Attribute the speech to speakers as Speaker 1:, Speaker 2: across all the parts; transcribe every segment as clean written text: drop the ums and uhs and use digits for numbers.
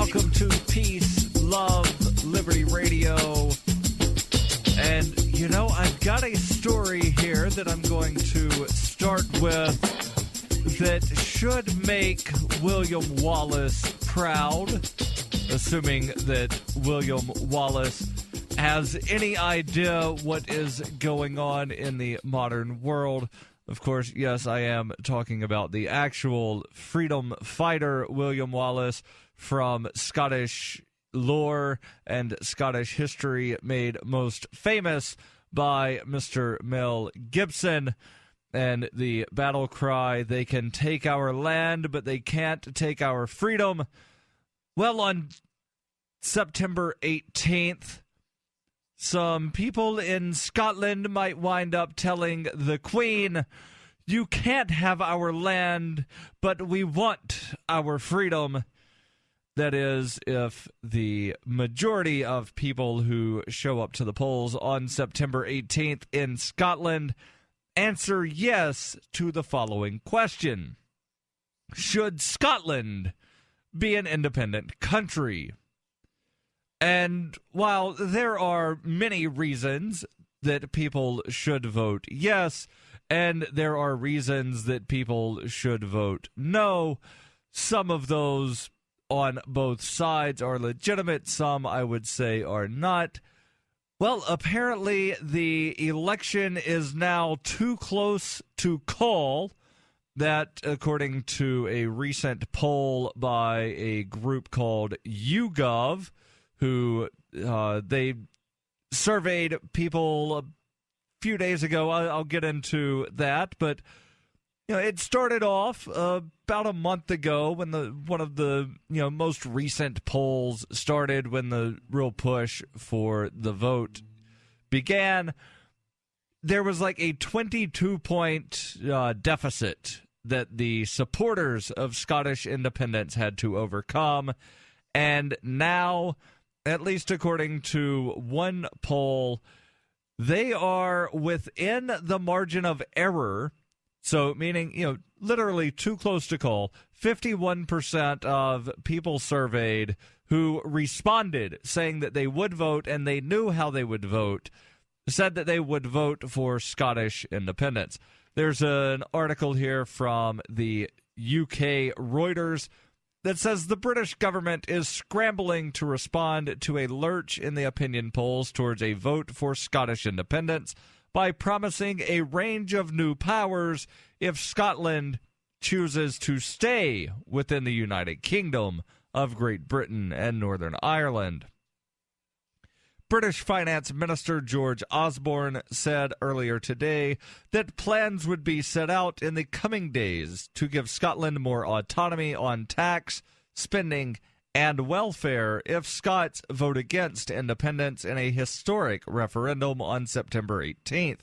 Speaker 1: Welcome to Peace, Love, Liberty Radio. And, you know, I've got a story here that I'm going to start with that should make William Wallace proud, assuming that William Wallace has any idea what is going on in the modern world. Of course, yes, I am talking about the actual freedom fighter, William Wallace, from Scottish lore and Scottish history, made most famous by Mr. Mel Gibson, and the battle cry, "They can take our land, but they can't take our freedom." Well, on September 18th, some people in Scotland might wind up telling the Queen, "You can't have our land, but we want our freedom." That is, if the majority of people who show up to the polls on September 18th in Scotland answer yes to the following question: should Scotland be an independent country? And while there are many reasons that people should vote yes, and there are reasons that people should vote no, some of those on both sides are legitimate, some I would say are not. Well, apparently the election is now too close to call. That, according to a recent poll by a group called YouGov, who they surveyed people a few days ago. I'll get into that, but you know, it started off about a month ago when one of the most recent polls started, when the real push for the vote began. There was like a 22-point deficit that the supporters of Scottish independence had to overcome, and now, at least according to one poll, they are within the margin of error. So, meaning, literally too close to call. 51% of people surveyed who responded saying that they would vote and they knew how they would vote, said that they would vote for Scottish independence. There's an article here from the UK Reuters that says the British government is scrambling to respond to a lurch in the opinion polls towards a vote for Scottish independence by promising a range of new powers if Scotland chooses to stay within the United Kingdom of Great Britain and Northern Ireland. British Finance Minister George Osborne said earlier today that plans would be set out in the coming days to give Scotland more autonomy on tax, spending, and welfare if Scots vote against independence in a historic referendum on September 18th.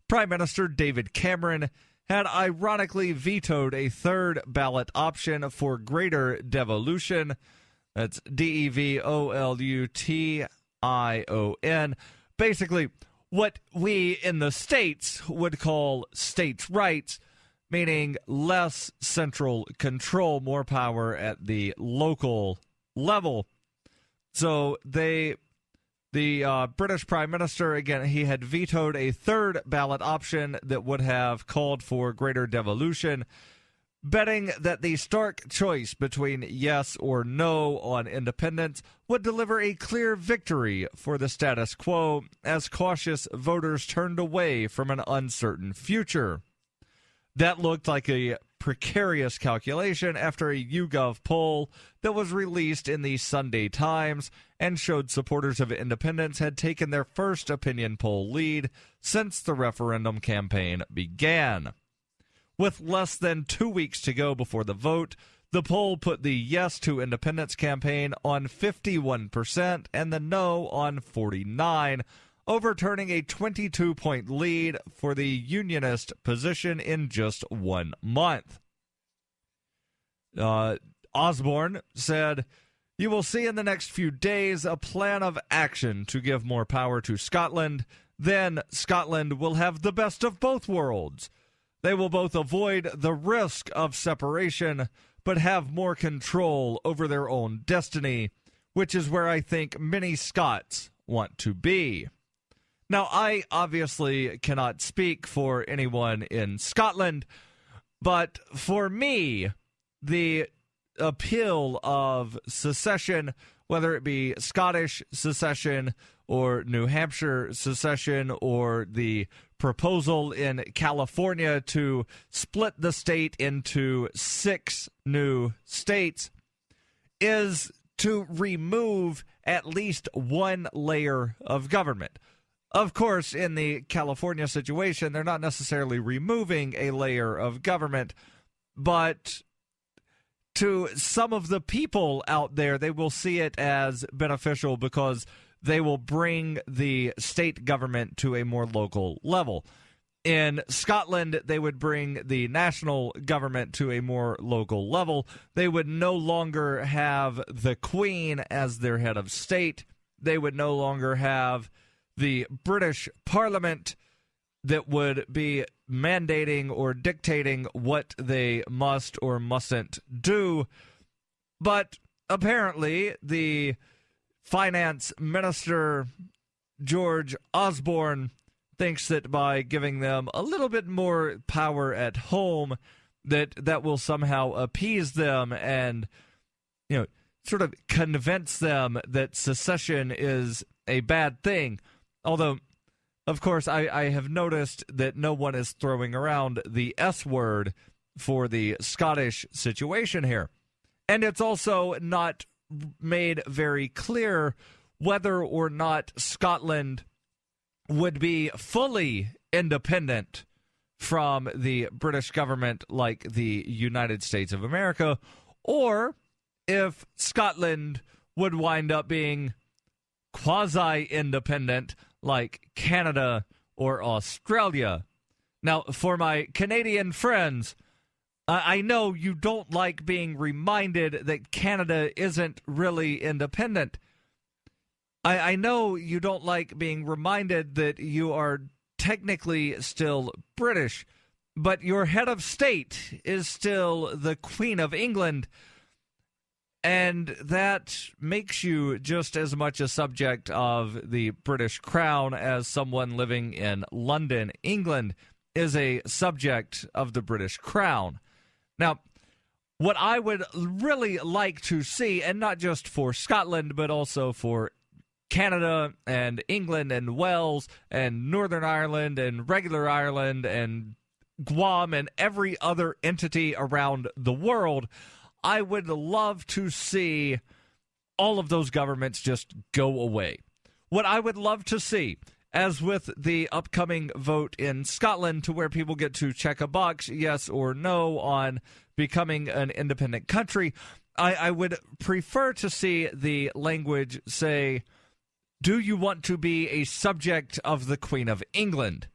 Speaker 1: Prime Minister David Cameron had ironically vetoed a third ballot option for greater devolution. That's DEVOLUTION. Basically, what we in the States would call states' rights, meaning less central control, more power at the local level. So the British Prime Minister, again, he had vetoed a third ballot option that would have called for greater devolution, betting that the stark choice between yes or no on independence would deliver a clear victory for the status quo as cautious voters turned away from an uncertain future. That looked like a precarious calculation after a YouGov poll that was released in the Sunday Times and showed supporters of independence had taken their first opinion poll lead since the referendum campaign began. With less than 2 weeks to go before the vote, the poll put the yes to independence campaign on 51% and the no on 49%, overturning a 22-point lead for the unionist position in just 1 month. Osborne said, "You will see in the next few days a plan of action to give more power to Scotland. Then Scotland will have the best of both worlds. They will both avoid the risk of separation, but have more control over their own destiny, which is where I think many Scots want to be. Now, I obviously cannot speak for anyone in Scotland, but for me, the appeal of secession, whether it be Scottish secession or New Hampshire secession or the proposal in California to split the state into 6 new states, is to remove at least one layer of government. Of course, in the California situation, they're not necessarily removing a layer of government, but to some of the people out there, they will see it as beneficial because they will bring the state government to a more local level. In Scotland, they would bring the national government to a more local level. They would no longer have the Queen as their head of state. They would no longer have the British Parliament that would be mandating or dictating what they must or mustn't do. But apparently, the finance minister, George Osborne, thinks that by giving them a little bit more power at home, that will somehow appease them and, sort of convince them that secession is a bad thing. Although, of course, I have noticed that no one is throwing around the S word for the Scottish situation here. And it's also not made very clear whether or not Scotland would be fully independent from the British government like the United States of America, or if Scotland would wind up being quasi-independent like Canada or Australia. Now, for my Canadian friends, I know you don't like being reminded that Canada isn't really independent. I know you don't like being reminded that you are technically still British, but your head of state is still the Queen of England, and that makes you just as much a subject of the British Crown as someone living in London, England, is a subject of the British Crown. Now, what I would really like to see, and not just for Scotland, but also for Canada and England and Wales and Northern Ireland and regular Ireland and Guam and every other entity around the world, I would love to see all of those governments just go away. What I would love to see, as with the upcoming vote in Scotland, to where people get to check a box, yes or no, on becoming an independent country, I would prefer to see the language say, do you want to be a subject of the Queen of England?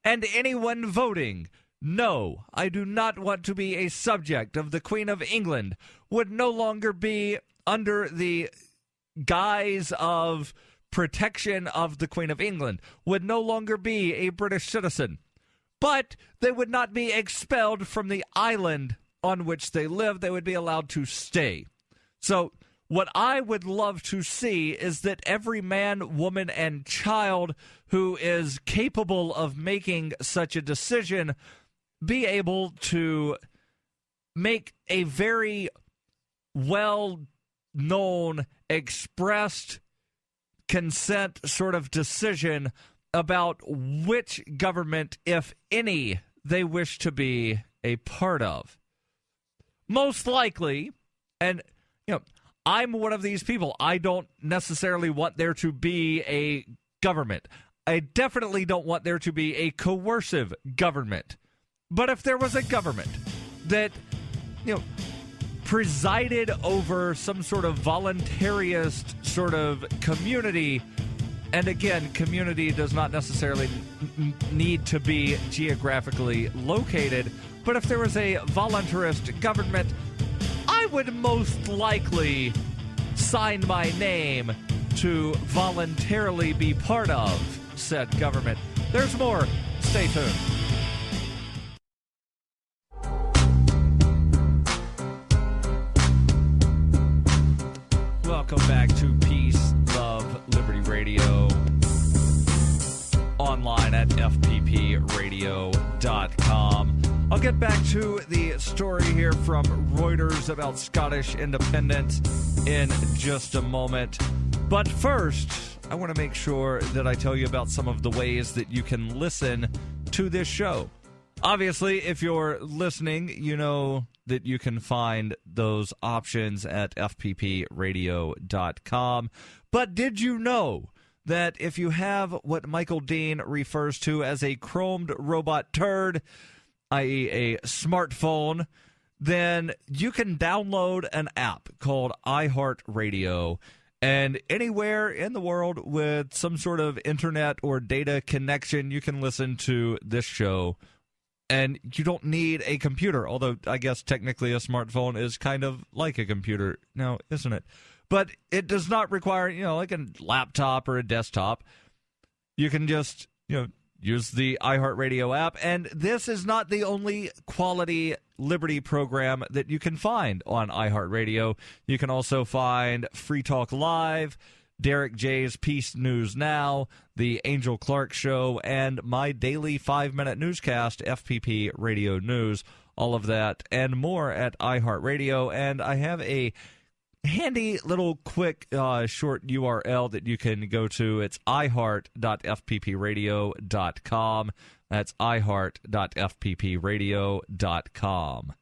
Speaker 1: And anyone voting, no, I do not want to be a subject of the Queen of England, would no longer be under the guise of protection of the Queen of England, would no longer be a British citizen. But they would not be expelled from the island on which they live. They would be allowed to stay. So what I would love to see is that every man, woman, and child who is capable of making such a decision be able to make a very well-known, expressed consent sort of decision about which government, if any, they wish to be a part of. Most likely, and I'm one of these people. I don't necessarily want there to be a government. I definitely don't want there to be a coercive government. But if there was a government that, presided over some sort of voluntarist sort of community, and again, community does not necessarily need to be geographically located, but if there was a voluntarist government, I would most likely sign my name to voluntarily be part of said government. There's more. Stay tuned. back to Peace, Love, Liberty Radio, online at fppradio.com. I'll get back to the story here from Reuters about Scottish independence in just a moment. But first, I want to make sure that I tell you about some of the ways that you can listen to this show. Obviously, if you're listening, you know that you can find those options at fppradio.com. But did you know that if you have what Michael Dean refers to as a chromed robot turd, i.e. a smartphone, then you can download an app called iHeartRadio, and anywhere in the world with some sort of internet or data connection, you can listen to this show. And you don't need a computer, although I guess technically a smartphone is kind of like a computer now, isn't it? But it does not require, like a laptop or a desktop. You can just, use the iHeartRadio app. And this is not the only quality Liberty program that you can find on iHeartRadio. You can also find Free Talk Live, Derek J's Peace News Now, The Angel Clark Show, and my daily 5-minute newscast, FPP Radio News. All of that and more at iHeartRadio. And I have a handy little quick short URL that you can go to. It's iheart.fppradio.com. That's iheart.fppradio.com.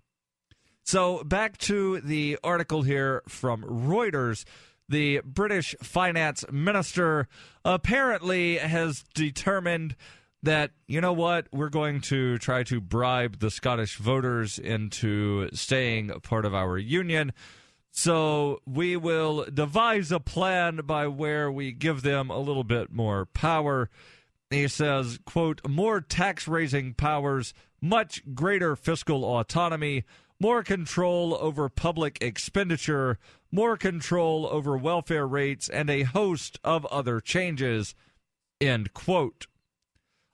Speaker 1: So back to the article here from Reuters. The British finance minister apparently has determined that, we're going to try to bribe the Scottish voters into staying part of our union. So we will devise a plan by where we give them a little bit more power. He says, quote, more tax-raising powers, much greater fiscal autonomy, more control over public expenditure, more control over welfare rates, and a host of other changes, end quote.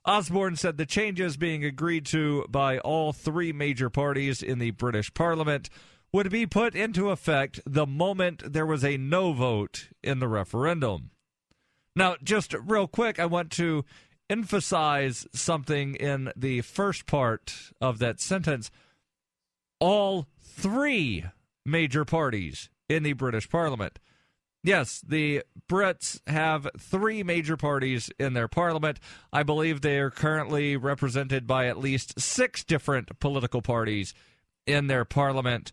Speaker 1: Osborne said the changes being agreed to by all three major parties in the British Parliament would be put into effect the moment there was a no vote in the referendum. Now, just real quick, I want to emphasize something in the first part of that sentence. All three major parties in the British Parliament. Yes, the Brits have three major parties in their parliament. I believe they are currently represented by at least 6 different political parties in their parliament,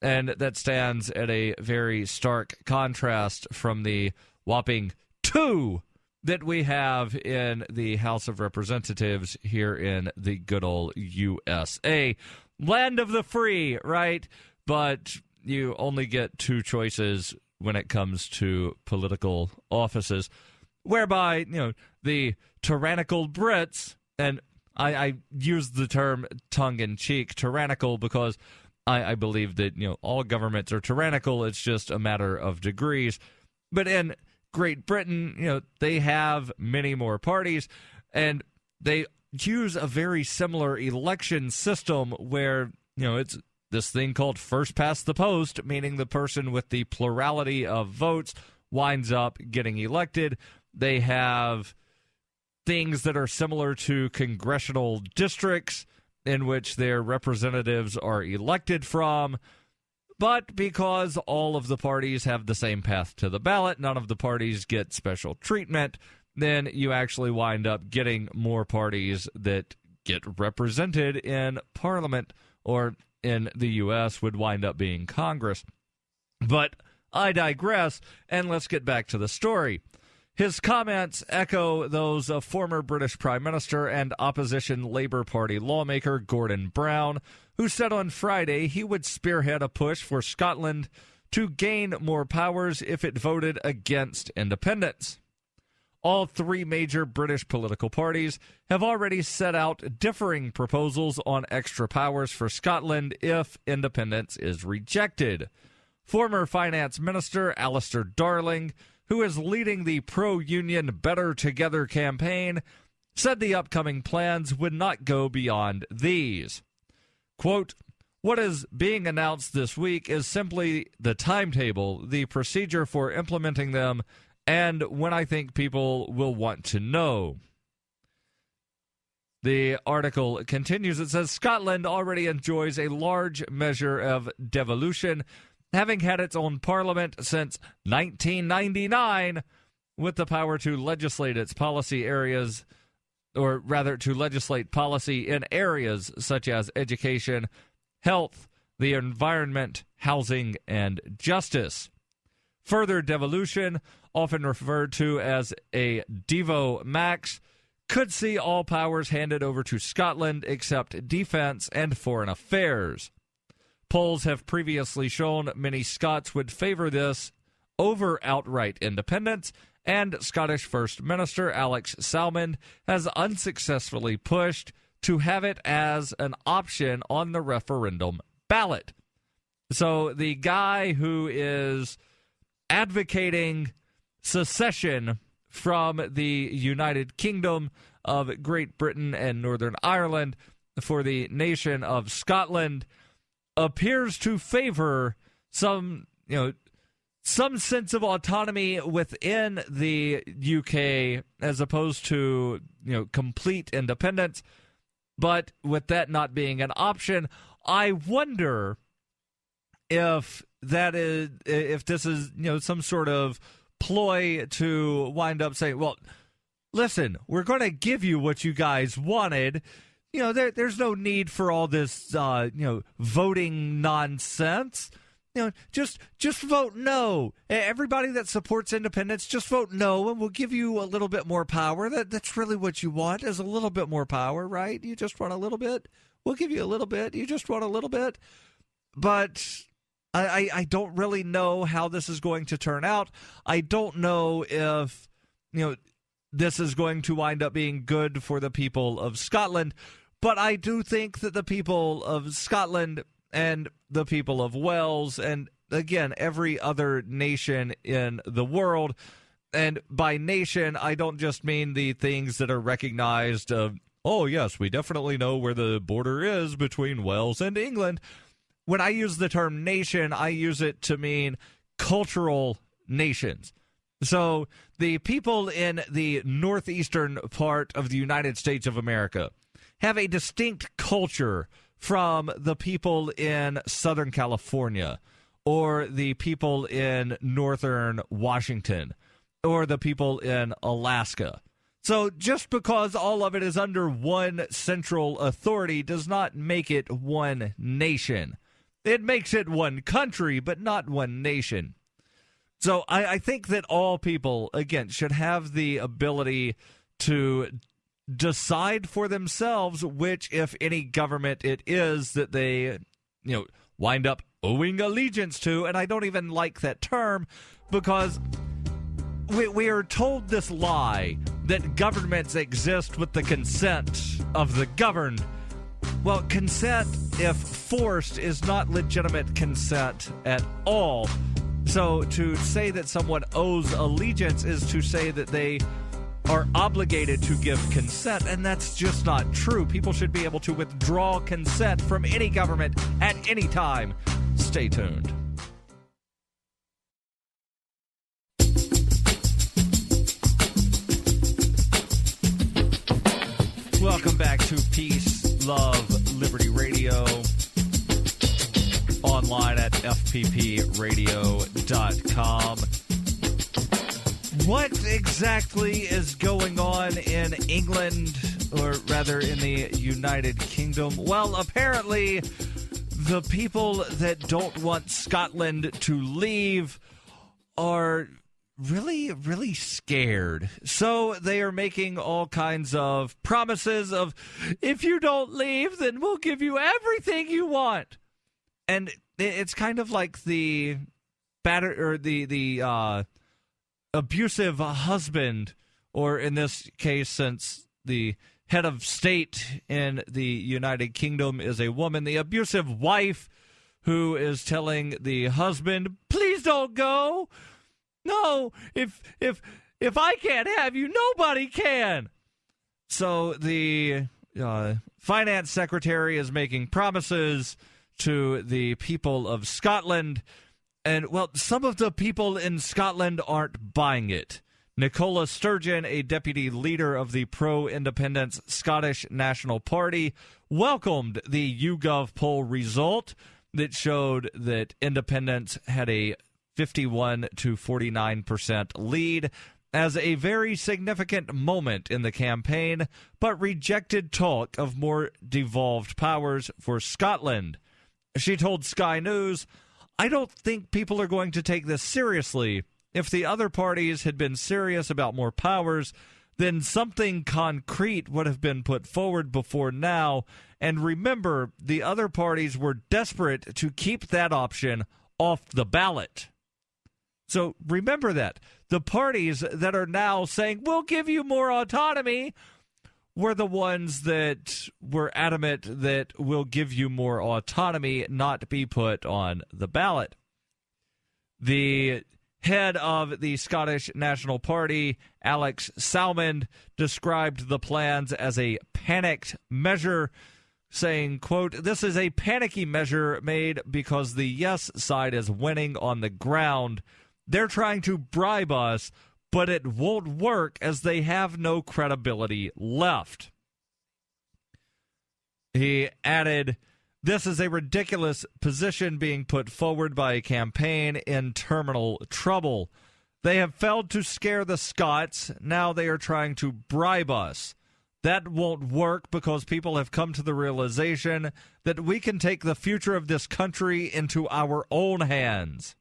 Speaker 1: and that stands at a very stark contrast from the whopping 2 that we have in the House of Representatives here in the good old USA. Land of the free, right? But you only get 2 choices when it comes to political offices, whereby, the tyrannical Brits, and I use the term tongue-in-cheek, tyrannical, because I believe that, all governments are tyrannical. It's just a matter of degrees. But in Great Britain, they have many more parties, and they use a very similar election system where, it's this thing called first past the post, meaning the person with the plurality of votes winds up getting elected. They have things that are similar to congressional districts in which their representatives are elected from. But because all of the parties have the same path to the ballot, none of the parties get special treatment, then you actually wind up getting more parties that get represented in Parliament, or in the U.S. would wind up being Congress. But I digress, and let's get back to the story. His comments echo those of former British Prime Minister and opposition Labour Party lawmaker Gordon Brown, who said on Friday he would spearhead a push for Scotland to gain more powers if it voted against independence. All 3 major British political parties have already set out differing proposals on extra powers for Scotland if independence is rejected. Former Finance Minister Alistair Darling, who is leading the pro-union Better Together campaign, said the upcoming plans would not go beyond these. Quote, What is being announced this week is simply the timetable, the procedure for implementing them, and when I think people will want to know. The article continues. It says, Scotland already enjoys a large measure of devolution, having had its own parliament since 1999, with the power to legislate its policy areas, or rather to legislate policy in areas such as education, health, the environment, housing, and justice. Further devolution, often referred to as a Devo Max, could see all powers handed over to Scotland except defence and foreign affairs. Polls have previously shown many Scots would favour this over outright independence, and Scottish First Minister Alex Salmond has unsuccessfully pushed to have it as an option on the referendum ballot. So the guy who is advocating secession from the United Kingdom of Great Britain and Northern Ireland for the nation of Scotland appears to favor some sense of autonomy within the UK as opposed to, complete independence. But with that not being an option, I wonder if this is some sort of ploy to wind up saying, well, listen, we're going to give you what you guys wanted. There's no need for all this, voting nonsense. Just vote no. Everybody that supports independence, just vote no, and we'll give you a little bit more power. That's really what you want, is a little bit more power, right? You just want a little bit. We'll give you a little bit. You just want a little bit. But I don't really know how this is going to turn out. I don't know if, this is going to wind up being good for the people of Scotland. But I do think that the people of Scotland and the people of Wales and, again, every other nation in the world, and by nation, I don't just mean the things that are recognized of, oh, yes, we definitely know where the border is between Wales and England. When I use the term nation, I use it to mean cultural nations. So the people in the northeastern part of the United States of America have a distinct culture from the people in Southern California, or the people in northern Washington, or the people in Alaska. So just because all of it is under one central authority does not make it one nation. It makes it one country, but not one nation. So I think that all people, again, should have the ability to decide for themselves which, if any, government it is that they, wind up owing allegiance to. And I don't even like that term, because we are told this lie that governments exist with the consent of the governed. Well, consent, if forced, is not legitimate consent at all. So to say that someone owes allegiance is to say that they are obligated to give consent, and that's just not true. People should be able to withdraw consent from any government at any time. Stay tuned. Welcome back to Peace, Love, Liberty Radio. Online at fppradio.com. What exactly is going on in England, or rather in the United Kingdom? Well, apparently the people that don't want Scotland to leave are really, really scared. So they are making all kinds of promises of, if you don't leave, then we'll give you everything you want. And it's kind of like the abusive husband, or in this case, since the head of state in the United Kingdom is a woman, the abusive wife who is telling the husband, please don't go. No, if I can't have you, nobody can. So the finance secretary is making promises to the people of Scotland. And, well, some of the people in Scotland aren't buying it. Nicola Sturgeon, a deputy leader of the pro-independence Scottish National Party, welcomed the YouGov poll result that showed that independents had a 51 to 49% lead as a very significant moment in the campaign, but rejected talk of more devolved powers for Scotland. She told Sky News, "I don't think people are going to take this seriously. If the other parties had been serious about more powers, then something concrete would have been put forward before now. And remember, the other parties were desperate to keep that option off the ballot." So remember that. The parties that are now saying, we'll give you more autonomy, were the ones that were adamant that we'll give you more autonomy, not be put on the ballot. The head of the Scottish National Party, Alex Salmond, described the plans as a panicked measure, saying, quote, "This is a panicky measure made because the yes side is winning on the ground. They're trying to bribe us, but it won't work as they have no credibility left." He added, "This is a ridiculous position being put forward by a campaign in terminal trouble. They have failed to scare the Scots. Now they are trying to bribe us. That won't work because people have come to the realization that we can take the future of this country into our own hands."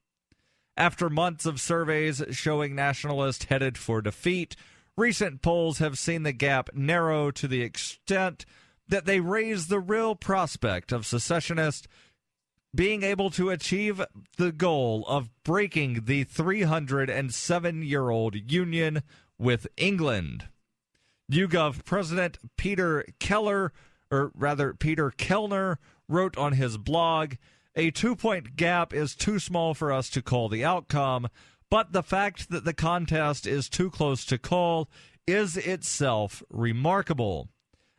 Speaker 1: After months of surveys showing nationalists headed for defeat, recent polls have seen the gap narrow to the extent that they raise the real prospect of secessionists being able to achieve the goal of breaking the 307-year-old union with England. YouGov President Peter Kellner, wrote on his blog, "A 2-point gap is too small for us to call the outcome, but the fact that the contest is too close to call is itself remarkable,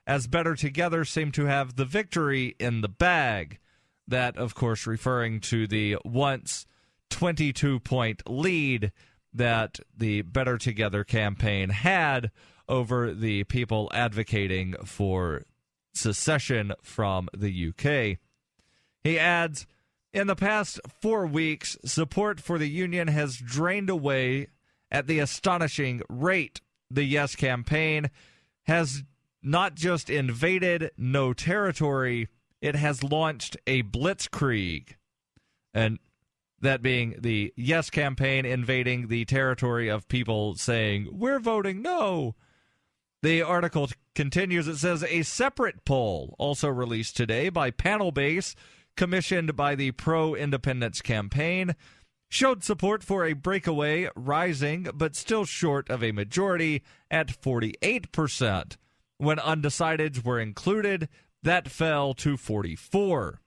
Speaker 1: as Better Together seem to have the victory in the bag." That, of course, referring to the once 22-point lead that the Better Together campaign had over the people advocating for secession from the UK. He adds, "In the past 4 weeks, support for the Union has drained away at the astonishing rate. The Yes campaign has not just invaded no territory, it has launched a blitzkrieg." And that being the Yes campaign invading the territory of people saying, we're voting no. The article continues, it says, "A separate poll, also released today by Panel Base, commissioned by the Pro-Independence Campaign, showed support for a breakaway rising, but still short of a majority at 48%. When undecideds were included, that fell to 44.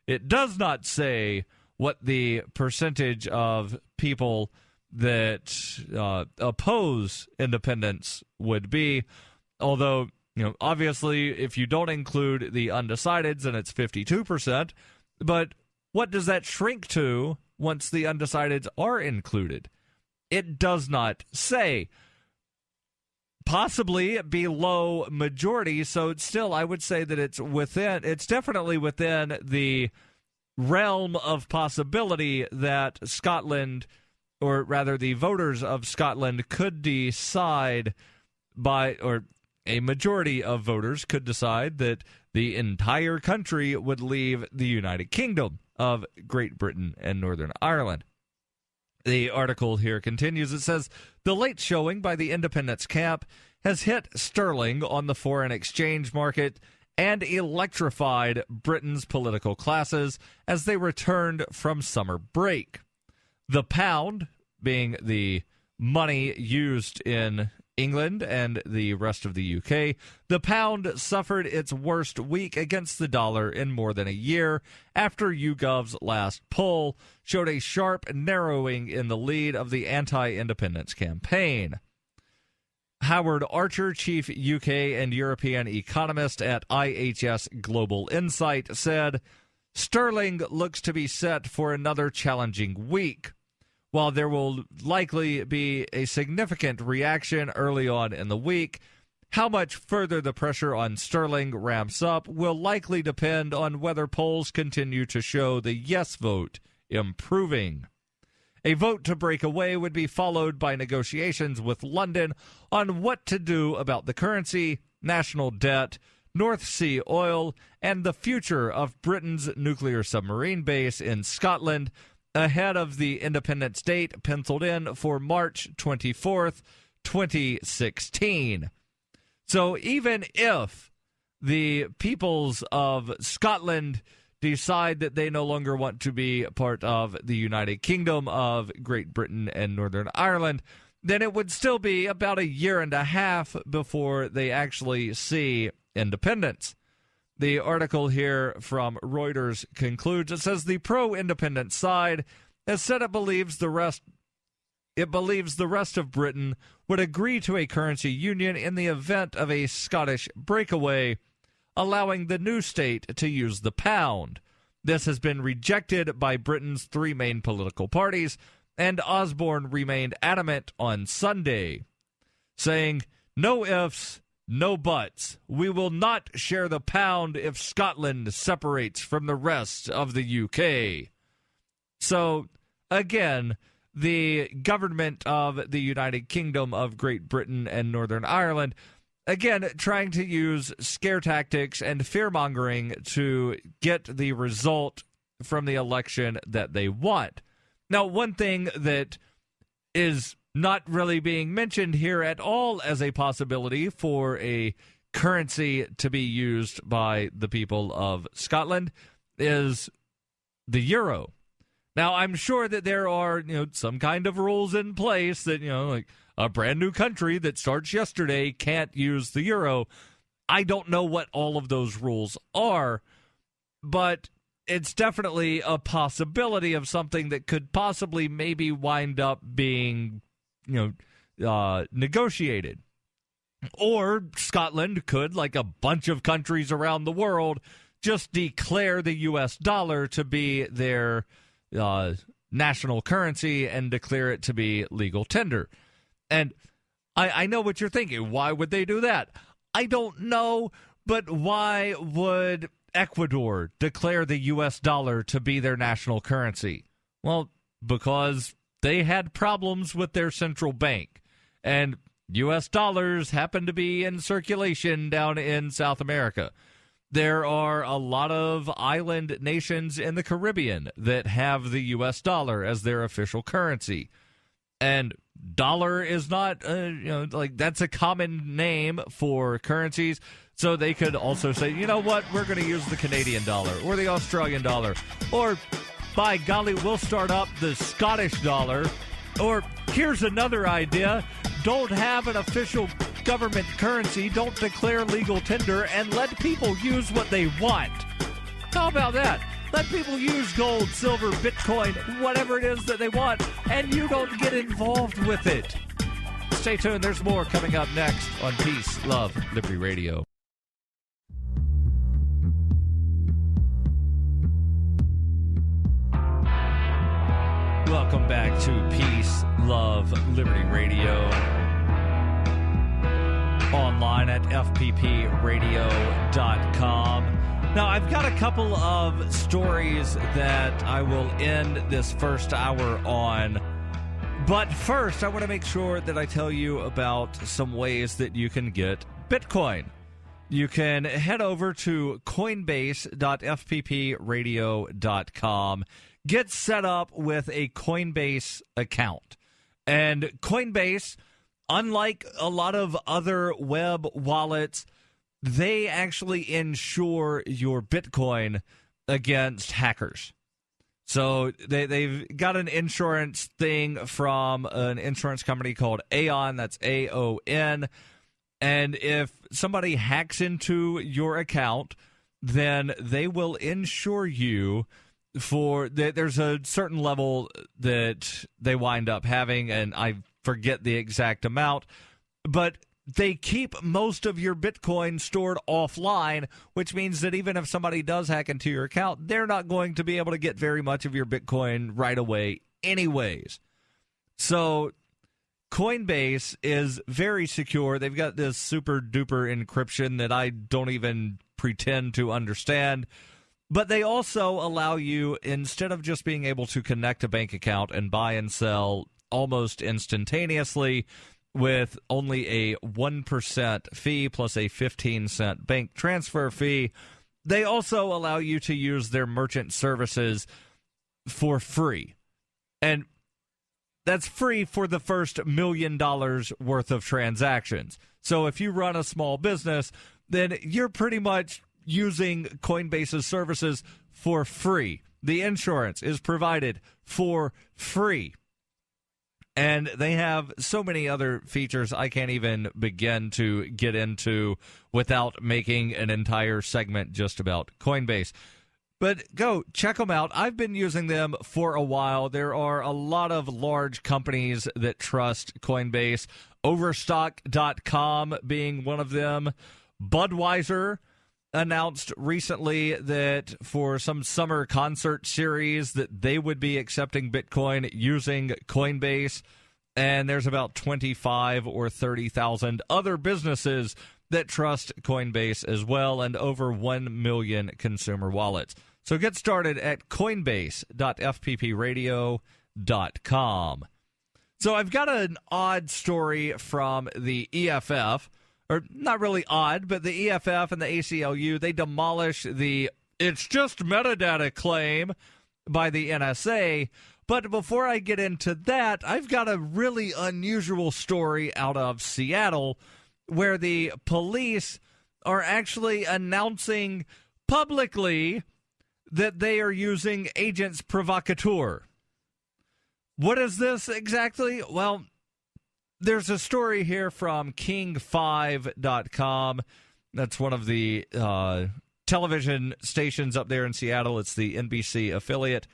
Speaker 1: It does not say what the percentage of people that oppose independence would be, although, obviously, if you don't include the undecideds, then it's 52%. But what does that shrink to once the undecideds are included? It does not say. Possibly below majority, so it's still, I would say that it's definitely within the realm of possibility that Scotland, or rather the voters of Scotland, could decide or a majority of voters could decide that the entire country would leave the United Kingdom of Great Britain and Northern Ireland. The article here continues. It says, "The late showing by the independence camp has hit sterling on the foreign exchange market and electrified Britain's political classes as they returned from summer break. The pound, being the money used in England and the rest of the UK, the pound suffered its worst week against the dollar in more than a year after YouGov's last poll showed a sharp narrowing in the lead of the anti-independence campaign. Howard Archer, chief UK and European economist at IHS Global Insight, said, sterling looks to be set for another challenging week. While there will likely be a significant reaction early on in the week, how much further the pressure on sterling ramps up will likely depend on whether polls continue to show the yes vote improving. A vote to break away would be followed by negotiations with London on what to do about the currency, national debt, North Sea oil, and the future of Britain's nuclear submarine base in Scotland ahead of the independence date penciled in for March 24th, 2016. So even if the peoples of Scotland decide that they no longer want to be part of the United Kingdom of Great Britain and Northern Ireland, then it would still be about a year and a half before they actually see independence. The article here from Reuters concludes, it says the pro-independence side has said it believes the rest of Britain would agree to a currency union in the event of a Scottish breakaway, allowing the new state to use the pound. This has been rejected by Britain's three main political parties, and Osborne remained adamant on Sunday, saying, "No ifs, no buts. We will not share the pound if Scotland separates from the rest of the UK." So, again, the government of the United Kingdom of Great Britain and Northern Ireland, again, trying to use scare tactics and fear-mongering to get the result from the election that they want. Now, one thing that is not really being mentioned here at all as a possibility for a currency to be used by the people of Scotland is the euro. Now, I'm sure that there are, some kind of rules in place that, like a brand new country that starts yesterday can't use the euro. I don't know what all of those rules are, but it's definitely a possibility of something that could possibly maybe wind up being, negotiated. Or Scotland could, like a bunch of countries around the world, just declare the U.S. dollar to be their national currency and declare it to be legal tender. And I know what you're thinking. Why would they do that? I don't know, but why would Ecuador declare the U.S. dollar to be their national currency? Well, because they had problems with their central bank, and U.S. dollars happen to be in circulation down in South America. There are a lot of island nations in the Caribbean that have the U.S. dollar as their official currency. And dollar is not, that's a common name for currencies. So they could also say, you know what, we're going to use the Canadian dollar or the Australian dollar. Or, by golly, we'll start up the Scottish dollar. Or, here's another idea. Don't have an official government currency, don't declare legal tender, and let people use what they want. How about that? Let people use gold, silver, Bitcoin, whatever it is that they want, and you don't get involved with it. Stay tuned, there's more coming up next on Peace, Love, Liberty Radio. Welcome back to Peace, Love, Liberty Radio. Online at fppradio.com. Now, I've got a couple of stories that I will end this first hour on. But first, I want to make sure that I tell you about some ways that you can get Bitcoin. You can head over to coinbase.fppradio.com. Get set up with a Coinbase account. And Coinbase, unlike a lot of other web wallets, they actually insure your Bitcoin against hackers. So they've got an insurance thing from an insurance company called Aon, that's AON. And if somebody hacks into your account, then they will insure you for, there's a certain level that they wind up having, and I forget the exact amount, but they keep most of your Bitcoin stored offline, which means that even if somebody does hack into your account, they're not going to be able to get very much of your Bitcoin right away anyways. So Coinbase is very secure. They've got this super duper encryption that I don't even pretend to understand. But they also allow you, instead of just being able to connect a bank account and buy and sell almost instantaneously with only a 1% fee plus a 15-cent bank transfer fee, they also allow you to use their merchant services for free. And that's free for the first $1 million worth of transactions. So if you run a small business, then you're pretty much using Coinbase's services for free. The insurance is provided for free. And they have so many other features I can't even begin to get into without making an entire segment just about Coinbase. But go check them out. I've been using them for a while. There are a lot of large companies that trust Coinbase, Overstock.com being one of them. Budweiser announced recently that for some summer concert series that they would be accepting Bitcoin using Coinbase. And there's about 25 or 30,000 other businesses that trust Coinbase as well, and over 1 million consumer wallets. So get started at coinbase.fppradio.com. So I've got an odd story from the EFF, or not really odd, but the EFF and the ACLU, they demolish the "it's just metadata" claim by the NSA. But before I get into that, I've got a really unusual story out of Seattle where the police are actually announcing publicly that they are using agents provocateur. What is this exactly? Well, there's a story here from King5.com. That's one of the television stations up there in Seattle. It's the NBC affiliate.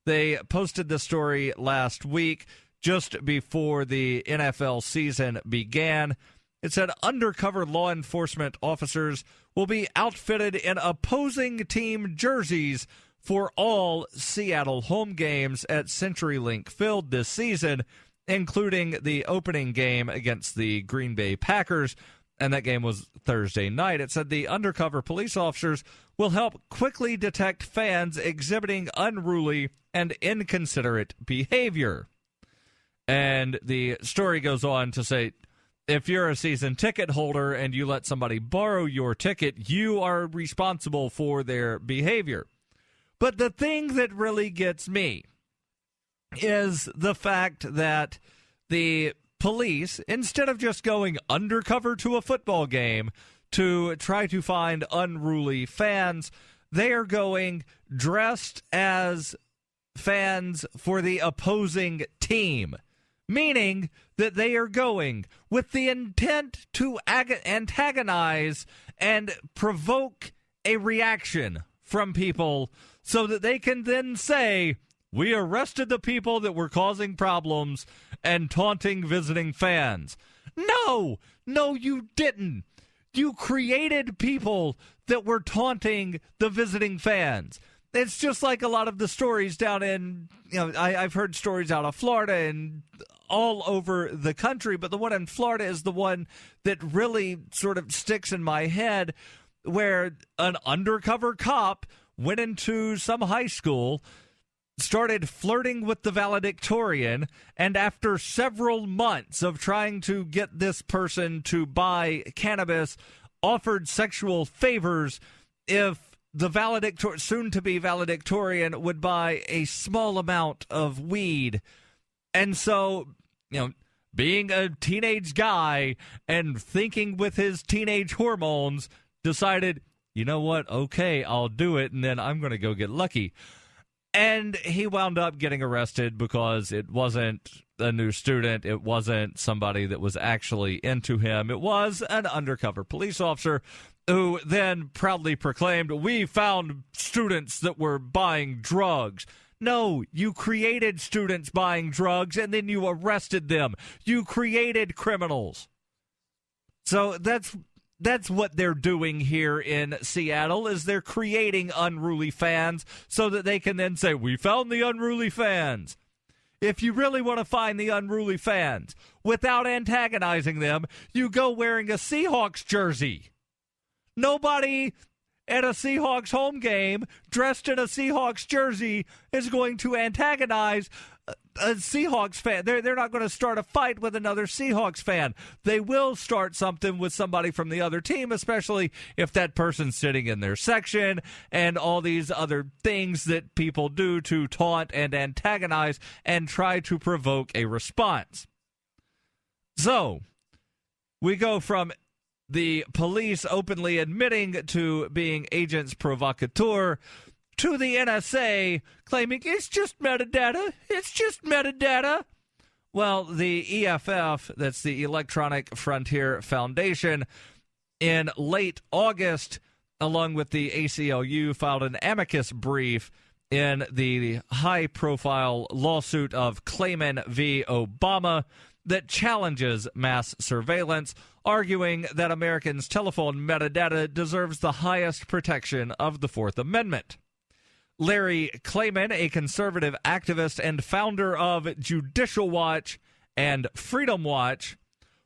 Speaker 1: They posted the story last week, just before the NFL season began. It said undercover law enforcement officers will be outfitted in opposing team jerseys for all Seattle home games at CenturyLink Field this season, including the opening game against the Green Bay Packers, and that game was Thursday night. It said the undercover police officers will help quickly detect fans exhibiting unruly and inconsiderate behavior. And the story goes on to say, if you're a season ticket holder and you let somebody borrow your ticket, you are responsible for their behavior. But the thing that really gets me is the fact that the police, instead of just going undercover to a football game to try to find unruly fans, they are going dressed as fans for the opposing team. Meaning that they are going with the intent to antagonize and provoke a reaction from people so that they can then say, we arrested the people that were causing problems and taunting visiting fans. No, you didn't. You created people that were taunting the visiting fans. It's just like a lot of the stories down in, I've heard stories out of Florida and all over the country, but the one in Florida is the one that really sort of sticks in my head, where an undercover cop went into some high school, started flirting with the valedictorian, and after several months of trying to get this person to buy cannabis, offered sexual favors if the soon-to-be valedictorian would buy a small amount of weed. And so, being a teenage guy and thinking with his teenage hormones, decided, you know what, okay, I'll do it, and then I'm going to go get lucky. And he wound up getting arrested because it wasn't a new student. It wasn't somebody that was actually into him. It was an undercover police officer who then proudly proclaimed, we found students that were buying drugs. No, you created students buying drugs and then you arrested them. You created criminals. So that's what they're doing here in Seattle, is they're creating unruly fans so that they can then say, we found the unruly fans. If you really want to find the unruly fans without antagonizing them, you go wearing a Seahawks jersey. Nobody at a Seahawks home game dressed in a Seahawks jersey is going to antagonize a Seahawks fan. They're not going to start a fight with another Seahawks fan. They will start something with somebody from the other team, especially if that person's sitting in their section and all these other things that people do to taunt and antagonize and try to provoke a response. So, we go from the police openly admitting to being agents provocateur to the NSA claiming it's just metadata. It's just metadata. Well, the EFF, that's the Electronic Frontier Foundation, in late August, along with the ACLU, filed an amicus brief in the high-profile lawsuit of Clayman v. Obama that challenges mass surveillance, arguing that Americans' telephone metadata deserves the highest protection of the Fourth Amendment. Larry Clayman, a conservative activist and founder of Judicial Watch and Freedom Watch,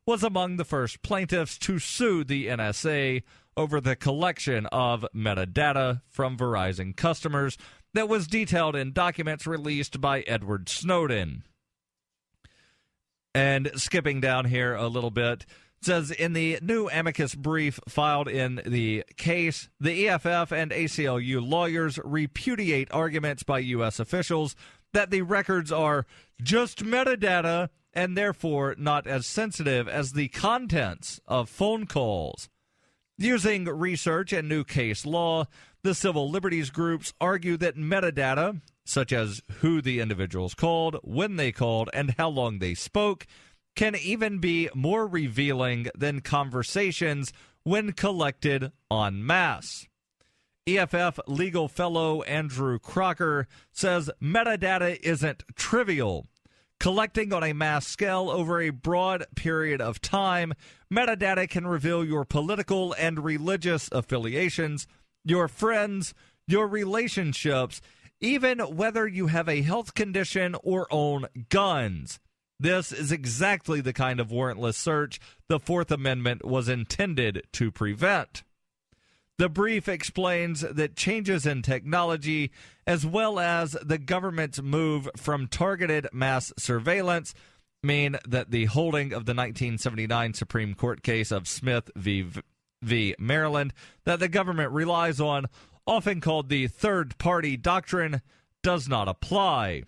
Speaker 1: was among the first plaintiffs to sue the NSA over the collection of metadata from Verizon customers that was detailed in documents released by Edward Snowden. And skipping down here a little bit, says in the new amicus brief filed in the case, the EFF and ACLU lawyers repudiate arguments by U.S. officials that the records are just metadata and therefore not as sensitive as the contents of phone calls. Using research and new case law, the civil liberties groups argue that metadata, such as who the individuals called, when they called, and how long they spoke, can even be more revealing than conversations when collected en masse. EFF legal fellow Andrew Crocker says metadata isn't trivial. Collecting on a mass scale over a broad period of time, metadata can reveal your political and religious affiliations, your friends, your relationships, even whether you have a health condition or own guns. This is exactly the kind of warrantless search the Fourth Amendment was intended to prevent. The brief explains that changes in technology, as well as the government's move from targeted mass surveillance, mean that the holding of the 1979 Supreme Court case of Smith v. Maryland that the government relies on, often called the third-party doctrine, does not apply.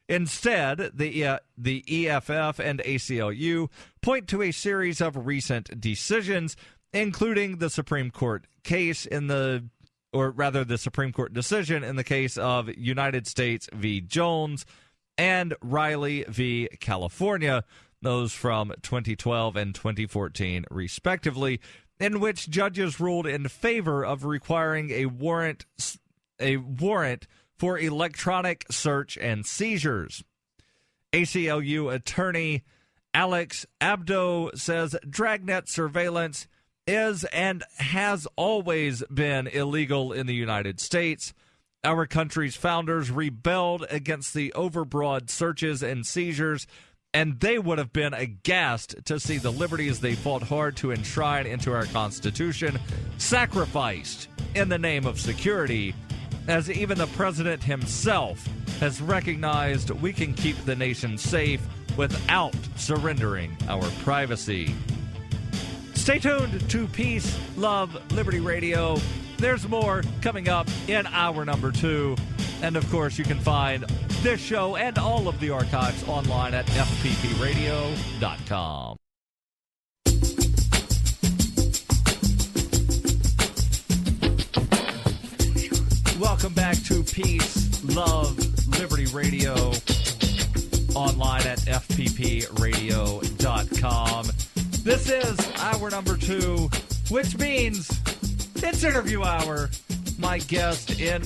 Speaker 1: Instead, the EFF and ACLU point to a series of recent decisions, including the Supreme Court case the Supreme Court decision in the case of United States v. Jones and Riley v. California, those from 2012 and 2014, respectively, in which judges ruled in favor of requiring a warrant for electronic search and seizures. ACLU attorney Alex Abdo says dragnet surveillance is and has always been illegal in the United States. Our country's founders rebelled against the overbroad searches and seizures, and they would have been aghast to see the liberties they fought hard to enshrine into our Constitution sacrificed in the name of security, as even the president himself has recognized we can keep the nation safe without surrendering our privacy. Stay tuned to Peace, Love, Liberty Radio. There's more coming up in hour number 2. And, of course, you can find this show and all of the archives online at fppradio.com. Welcome back to Peace, Love, Liberty Radio, online at fppradio.com. This is hour number 2, which means it's interview hour. My guest in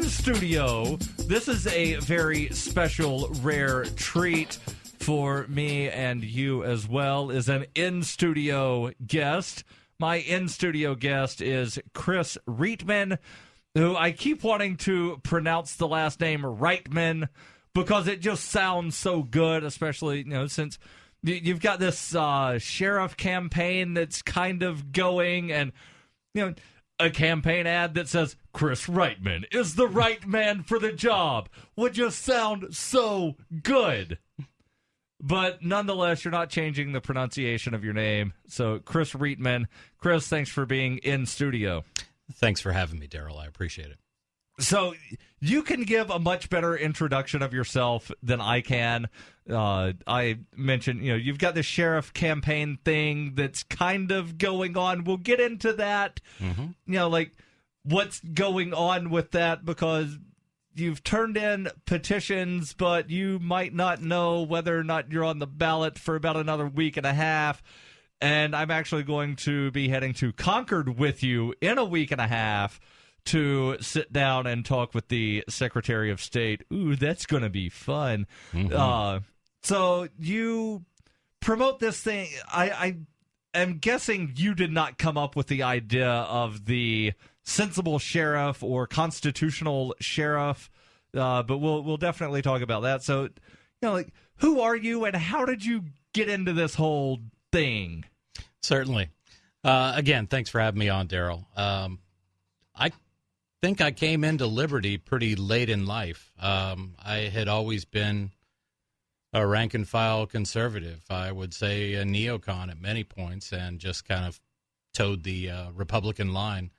Speaker 1: studio. This is a very special, rare treat for me and you as well is an in-studio guest. My in-studio guest is Chris Rietmann, who I keep wanting to pronounce the last name Rietmann because it just sounds so good, especially, since you've got this sheriff campaign that's kind of going, and, a campaign ad that says, Chris Rietmann is the right man for the job would just sound so good. But nonetheless, you're not changing the pronunciation of your name. So, Chris Rietmann. Chris, thanks for being in studio.
Speaker 2: Thanks for having me, Darryl. I appreciate it.
Speaker 1: So, you can give a much better introduction of yourself than I can. I mentioned, you've got the sheriff campaign thing that's kind of going on. We'll get into that, what's going on with that, because you've turned in petitions, but you might not know whether or not you're on the ballot for about another week and a half. And I'm actually going to be heading to Concord with you in a week and a half to sit down and talk with the Secretary of State. Ooh, that's going to be fun. Mm-hmm. So you promote this thing. I am guessing you did not come up with the idea of the sensible sheriff or constitutional sheriff, but we'll definitely talk about that. So, who are you and how did you get into this whole thing?
Speaker 2: Certainly. Again, thanks for having me on, Darryl. I think I came into Liberty pretty late in life. I had always been a rank-and-file conservative. I would say a neocon at many points, and just kind of towed the Republican line.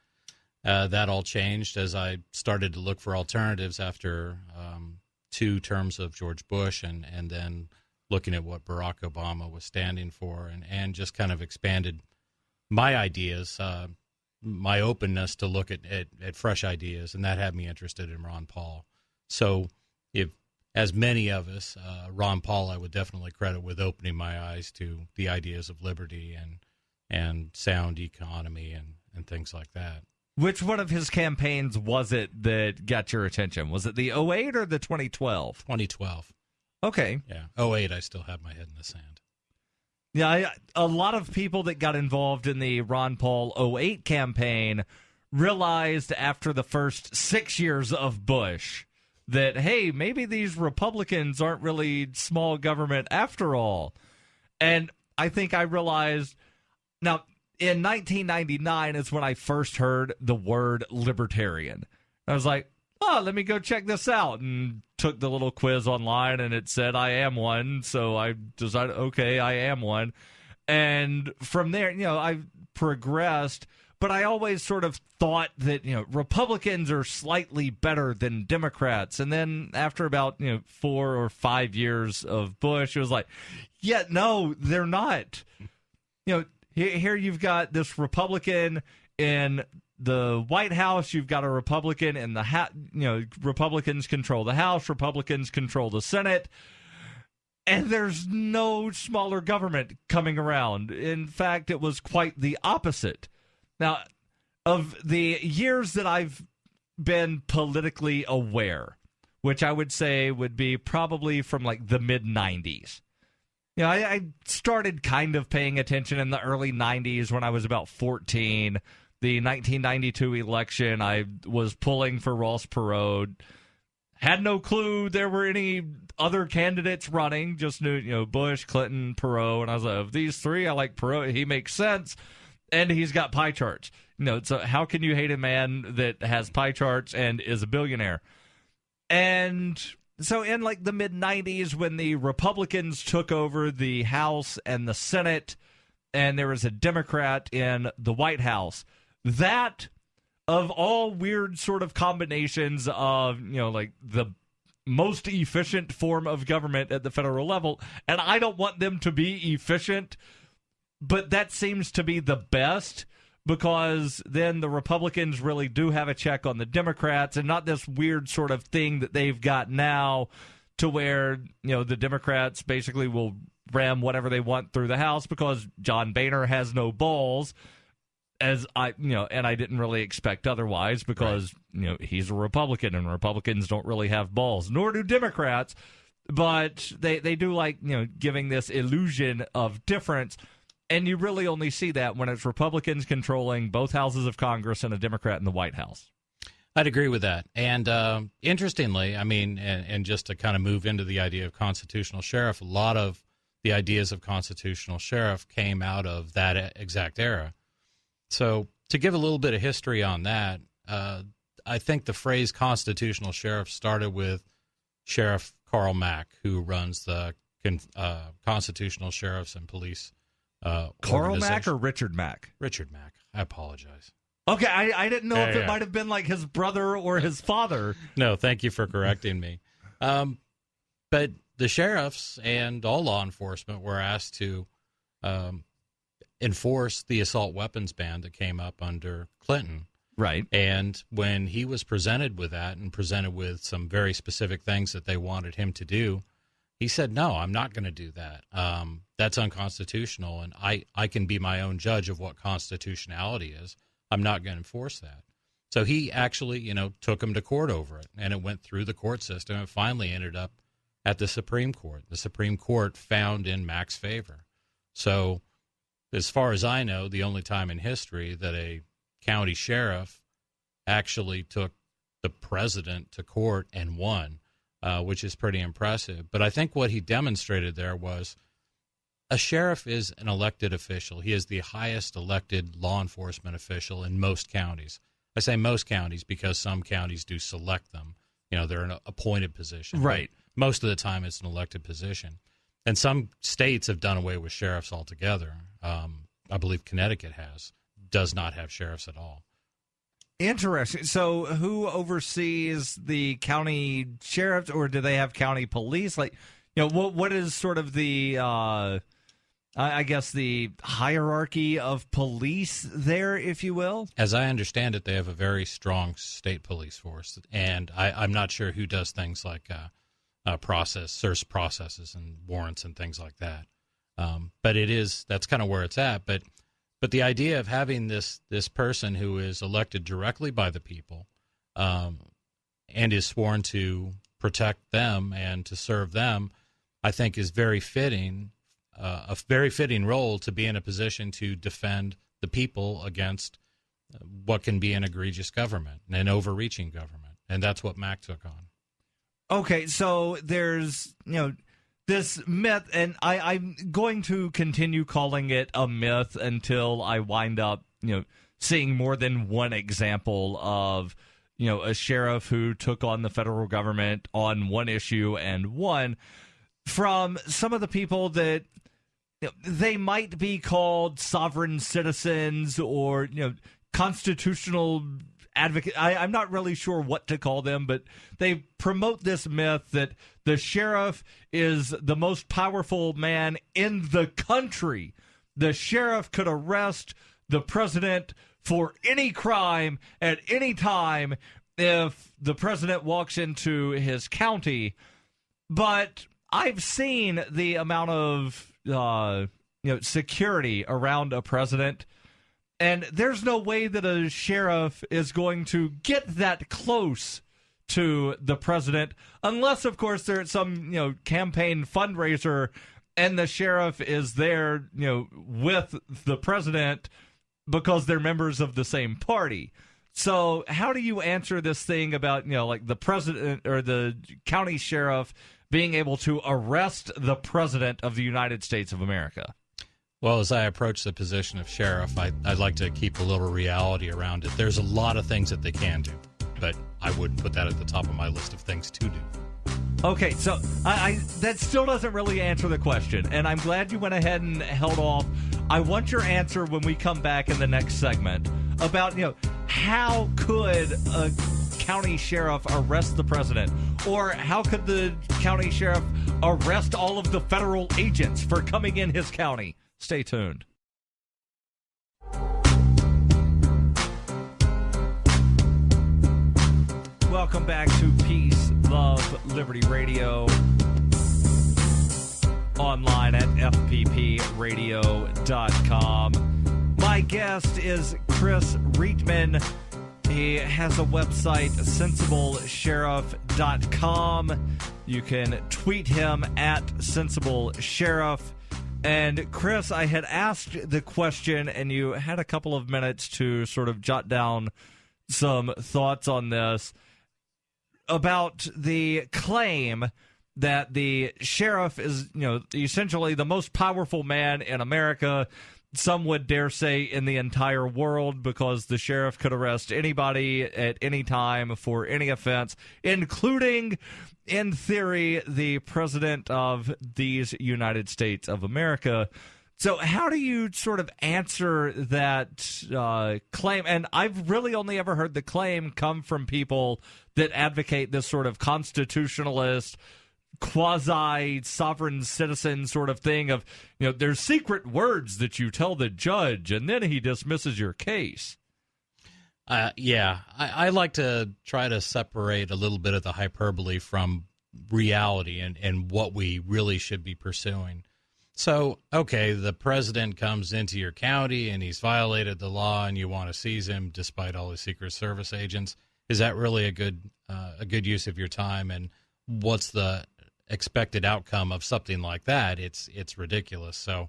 Speaker 2: That all changed as I started to look for alternatives after 2 terms of George Bush, and then looking at what Barack Obama was standing for, and just kind of expanded my ideas, my openness to look at fresh ideas, and that had me interested in Ron Paul. So if, as many of us, Ron Paul I would definitely credit with opening my eyes to the ideas of liberty and sound economy and things like that.
Speaker 1: Which one of his campaigns was it that got your attention? Was it the 2008 or the 2012?
Speaker 2: 2012.
Speaker 1: Okay.
Speaker 2: Yeah. 2008, I still have my head in the sand.
Speaker 1: Yeah, a lot of people that got involved in the Ron Paul 2008 campaign realized after the first 6 years of Bush that, hey, maybe these Republicans aren't really small government after all. And I think I realized, now, in 1999 is when I first heard the word libertarian. I was like, oh, let me go check this out, and took the little quiz online, and it said I am one, so I decided, okay, I am one. And from there, I've progressed, but I always sort of thought that, Republicans are slightly better than Democrats. And then after about, 4 or 5 years of Bush, it was like, yeah, no, they're not. Here you've got this Republican in the White House. You've got a Republican in the Republicans control the House. Republicans control the Senate. And there's no smaller government coming around. In fact, it was quite the opposite. Now, of the years that I've been politically aware, which I would say would be probably from like the mid-90s. I started kind of paying attention in the early 90s when I was about 14. The 1992 election, I was pulling for Ross Perot. Had no clue there were any other candidates running. Just knew, Bush, Clinton, Perot. And I was like, of these 3, I like Perot. He makes sense. And he's got pie charts. So how can you hate a man that has pie charts and is a billionaire? And so in like the mid-90s, when the Republicans took over the House and the Senate, and there was a Democrat in the White House, that, of all weird sort of combinations of, like the most efficient form of government at the federal level, and I don't want them to be efficient, but that seems to be the best, because then the Republicans really do have a check on the Democrats, and not this weird sort of thing that they've got now to where, the Democrats basically will ram whatever they want through the House because John Boehner has no balls, and I didn't really expect otherwise because, he's a Republican and Republicans don't really have balls, nor do Democrats. but they do like, giving this illusion of difference. And you really only see that when it's Republicans controlling both houses of Congress and a Democrat in the White House.
Speaker 2: I'd agree with that. And interestingly, I mean, and just to kind of move into the idea of constitutional sheriff, a lot of the ideas of constitutional sheriff came out of that exact era. So to give a little bit of history on that, I think the phrase constitutional sheriff started with Sheriff Carl Mack, who runs the Constitutional Sheriffs and Police
Speaker 1: Carl Mack or Richard Mack?
Speaker 2: Richard Mack. I apologize.
Speaker 1: Okay, I didn't know if it might have been like his brother or his father.
Speaker 2: No, thank you for correcting me. But the sheriffs and all law enforcement were asked to enforce the assault weapons ban that came up under Clinton.
Speaker 1: Right.
Speaker 2: And when he was presented with that and presented with some very specific things that they wanted him to do, he said, no, I'm not going to do that. That's unconstitutional, and I can be my own judge of what constitutionality is. I'm not going to enforce that. So he actually, took him to court over it, and it went through the court system and finally ended up at the Supreme Court. The Supreme Court found in Mack's favor. So as far as I know, the only time in history that a county sheriff actually took the president to court and won, which is pretty impressive. But I think what he demonstrated there was a sheriff is an elected official. He is the highest elected law enforcement official in most counties. I say most counties because some counties do select them. They're an appointed position.
Speaker 1: Right.
Speaker 2: But most of the time it's an elected position. And some states have done away with sheriffs altogether. I believe Connecticut does not have sheriffs at all.
Speaker 1: Interesting. So who oversees the county sheriffs, or do they have county police? Like, what is sort of the, I guess, the hierarchy of police there, if you will?
Speaker 2: As I understand it, they have a very strong state police force, and I'm not sure who does things like search processes and warrants and things like that. But that's kind of where it's at. But the idea of having this person who is elected directly by the people and is sworn to protect them and to serve them, I think is very fitting, a very fitting role to be in a position to defend the people against what can be an egregious government, an overreaching government. And that's what Mack took on.
Speaker 1: Okay, so there's, this myth, and I'm going to continue calling it a myth until I wind up, seeing more than one example of, a sheriff who took on the federal government on one issue and won, from some of the people that they might be called sovereign citizens or, constitutional advocate. I'm not really sure what to call them, but they promote this myth that the sheriff is the most powerful man in the country. The sheriff could arrest the president for any crime at any time if the president walks into his county. But I've seen the amount of security around a president, and there's no way that a sheriff is going to get that close to the president, unless, of course, there's some, campaign fundraiser and the sheriff is there, with the president because they're members of the same party. So how do you answer this thing about, like the president or the county sheriff being able to arrest the president of the United States of America?
Speaker 2: Well, as I approach the position of sheriff, I'd like to keep a little reality around it. There's a lot of things that they can do, but I wouldn't put that at the top of my list of things to do.
Speaker 1: Okay, so I that still doesn't really answer the question, and I'm glad you went ahead and held off. I want your answer when we come back in the next segment about, how could a county sheriff arrest the president? Or how could the county sheriff arrest all of the federal agents for coming in his county? Stay tuned. Welcome back to Peace, Love, Liberty Radio. Online at fppradio.com. My guest is Chris Rietmann, He has a website, sensiblesheriff.com. You can tweet him at sensiblesheriff. And Chris, I had asked the question, and you had a couple of minutes to sort of jot down some thoughts on this, about the claim that the sheriff is, essentially the most powerful man in America. Some would dare say in the entire world, because the sheriff could arrest anybody at any time for any offense, including, in theory, the president of these United States of America. So how do you sort of answer that claim? And I've really only ever heard the claim come from people that advocate this sort of constitutionalist, quasi-sovereign citizen sort of thing of, there's secret words that you tell the judge, and then he dismisses your case. I like to try to separate a little bit of the hyperbole from reality and what we really should be pursuing. So, okay, the president comes into your county and he's violated the law and you want to seize him despite all his Secret Service agents. Is that really a good use of your time? And what's the expected outcome of something like that? It's ridiculous. So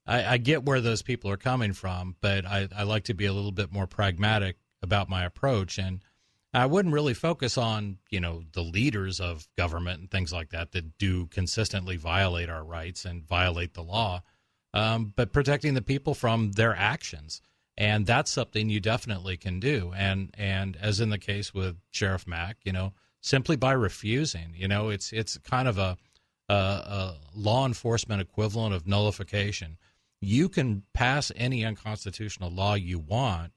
Speaker 1: I get where those people are coming from, but I like to be a little bit more pragmatic about my approach. And I wouldn't really focus on, the leaders of government and things like that do consistently violate our rights and violate the law, but protecting the people from their actions. And that's something you definitely can do. And as in the case with Sheriff Mack, simply by refusing, it's kind of a law enforcement equivalent of nullification. You can pass any unconstitutional law you want,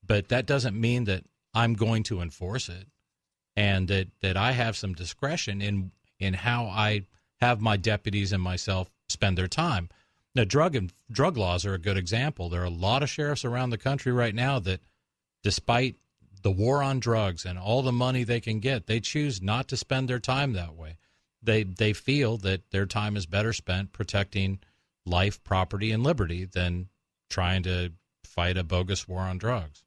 Speaker 1: but that doesn't mean that I'm going to enforce it, and that I have some discretion in how I have my deputies and myself spend their time. Now, drug laws are a good example. There are a lot of sheriffs around the country right now that, despite the war on drugs and all the money they can get, they choose not to spend their time that way. They feel that their time is better spent protecting life, property, and liberty than trying to fight a bogus war on drugs.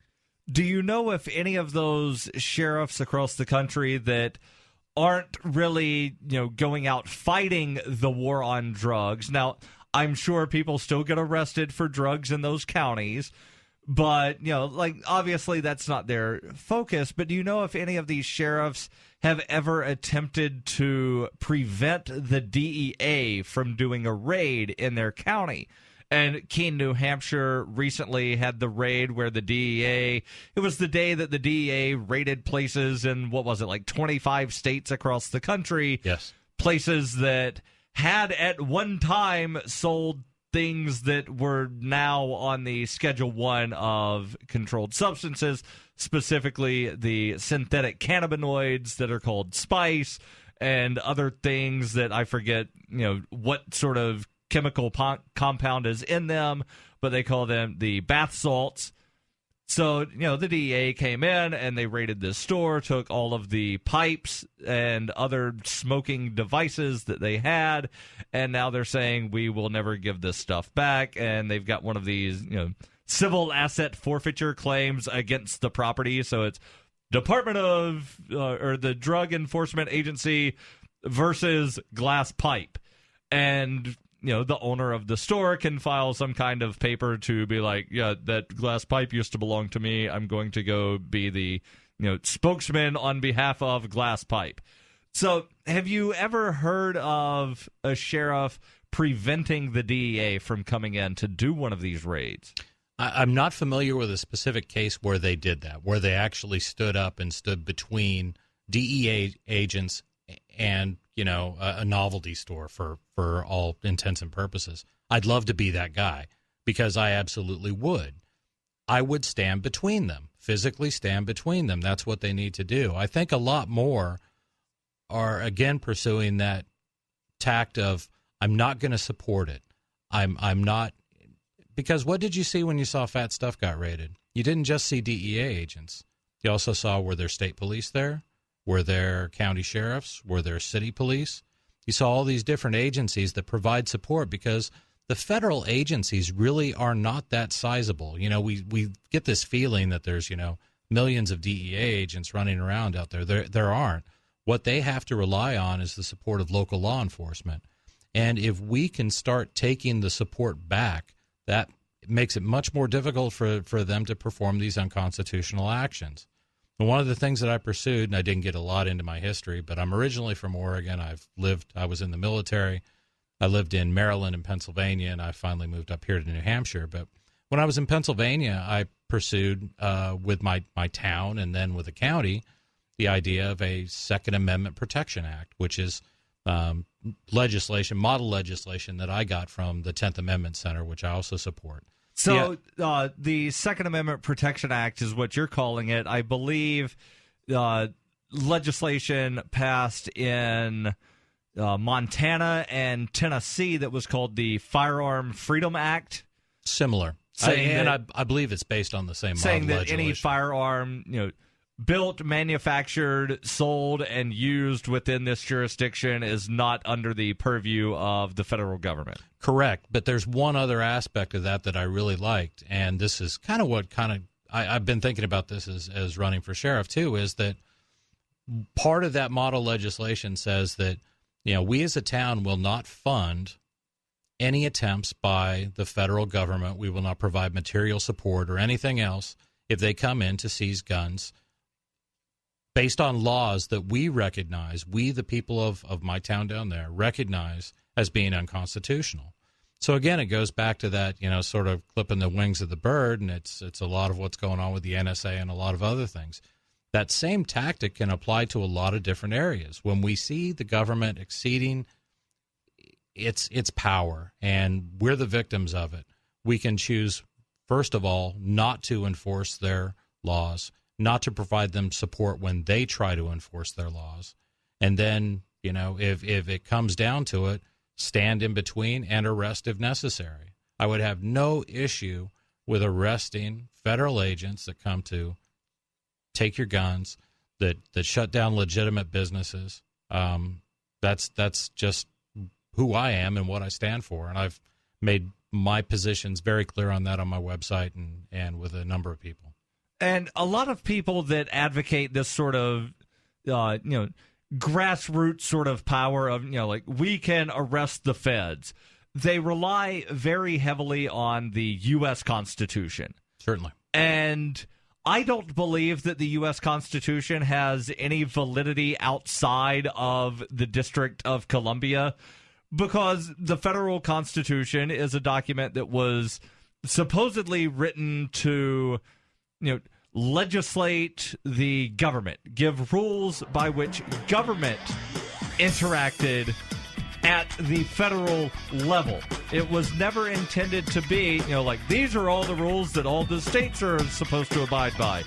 Speaker 1: Do you know if any of those sheriffs across the country that aren't really, going out fighting the war on drugs? Now, I'm sure people still get arrested for drugs in those counties, but, obviously that's not their focus. But do you know if any of these sheriffs have ever attempted to prevent the DEA from doing a raid in their county? And Keene, New Hampshire recently had the raid where the DEA, it was the day that the DEA raided places in, 25 states across the country.
Speaker 2: Yes.
Speaker 1: Places that had at one time sold things that were now on the Schedule 1 of controlled substances, specifically the synthetic cannabinoids that are called spice and other things that I forget, what sort of chemical compound is in them, but they call them the bath salts. So, the DEA came in and they raided this store, took all of the pipes and other smoking devices that they had, and now they're saying we will never give this stuff back, and they've got one of these, civil asset forfeiture claims against the property. So it's Department of, or the Drug Enforcement Agency versus glass pipe. And the owner of the store can file some kind of paper to be like, yeah, that glass pipe used to belong to me. I'm going to go be the, spokesman on behalf of glass pipe. So have you ever heard of a sheriff preventing the DEA from coming in to do one of these raids?
Speaker 2: I'm not familiar with a specific case where they did that, where they actually stood up and stood between DEA agents and a novelty store for all intents and purposes. I'd love to be that guy, because I absolutely would. I would stand between them, physically stand between them. That's what they need to do. I think a lot more are, again, pursuing that tact of, I'm not going to support it. I'm not, because what did you see when you saw Fat Stuff got raided? You didn't just see DEA agents. You also saw, were there state police there? Were there county sheriffs? Were there city police? You saw all these different agencies that provide support, because the federal agencies really are not that sizable. We get this feeling that there's, millions of DEA agents running around out there. There aren't. What they have to rely on is the support of local law enforcement. And if we can start taking the support back, that makes it much more difficult for them to perform these unconstitutional actions. And one of the things that I pursued, and I didn't get a lot into my history, but I'm originally from Oregon. I was in the military. I lived in Maryland and Pennsylvania, and I finally moved up here to New Hampshire. But when I was in Pennsylvania, I pursued with my town and then with the county the idea of a Second Amendment Protection Act, which is model legislation that I got from the 10th Amendment Center, which I also support.
Speaker 1: So the Second Amendment Protection Act is what you're calling it. I believe legislation passed in Montana and Tennessee that was called the Firearm Freedom Act.
Speaker 2: Similar. I believe it's based on the same model
Speaker 1: saying that
Speaker 2: legislation.
Speaker 1: Any firearm, built, manufactured, sold, and used within this jurisdiction is not under the purview of the federal government.
Speaker 2: Correct, but there's one other aspect of that I really liked, and this is kind of what I've been thinking about this as running for sheriff too, is that part of that model legislation says that we as a town will not fund any attempts by the federal government. We will not provide material support or anything else if they come in to seize guns based on laws that we recognize, we the people of my town down there recognize as being unconstitutional. So again, it goes back to that, sort of clipping the wings of the bird, and it's a lot of what's going on with the NSA and a lot of other things. That same tactic can apply to a lot of different areas. When we see the government exceeding its power and we're the victims of it, we can choose, first of all, not to enforce their laws, not to provide them support when they try to enforce their laws. And then, if it comes down to it, stand in between and arrest if necessary. I would have no issue with arresting federal agents that come to take your guns, that shut down legitimate businesses. That's just who I am and what I stand for. And I've made my positions very clear on that on my website and with a number of people.
Speaker 1: And a lot of people that advocate this sort of, grassroots sort of power of, we can arrest the feds, they rely very heavily on the U.S. Constitution.
Speaker 2: Certainly.
Speaker 1: And I don't believe that the U.S. Constitution has any validity outside of the District of Columbia, because the federal Constitution is a document that was supposedly written to, legislate the government, give rules by which government interacted at the federal level. It was never intended to be, these are all the rules that all the states are supposed to abide by.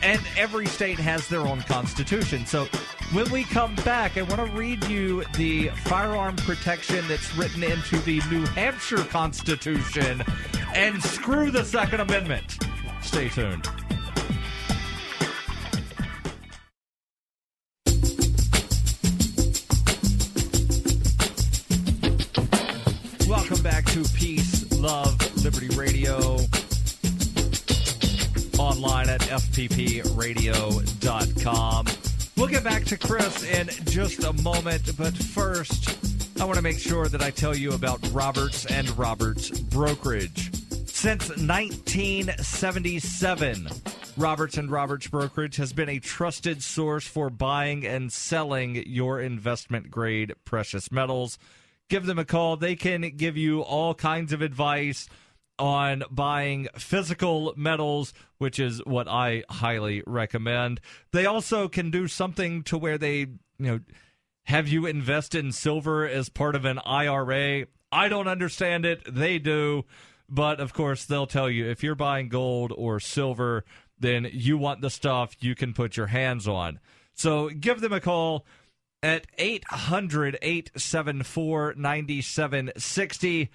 Speaker 1: And every state has their own constitution. So when we come back, I want to read you the firearm protection that's written into the New Hampshire Constitution, and screw the Second Amendment. Stay tuned. Welcome back to Peace, Love, Liberty Radio. Online at fppradio.com. We'll get back to Chris in just a moment, but first, I want to make sure that I tell you about Roberts and Roberts Brokerage. Since 1977, Roberts and Roberts Brokerage has been a trusted source for buying and selling your investment-grade precious metals. Give them a call. They can give you all kinds of advice on buying physical metals, which is what I highly recommend. They also can do something to where they, have you invest in silver as part of an IRA. I don't understand it. They do. But, of course, they'll tell you if you're buying gold or silver, then you want the stuff you can put your hands on. So give them a call at 800-874-9760.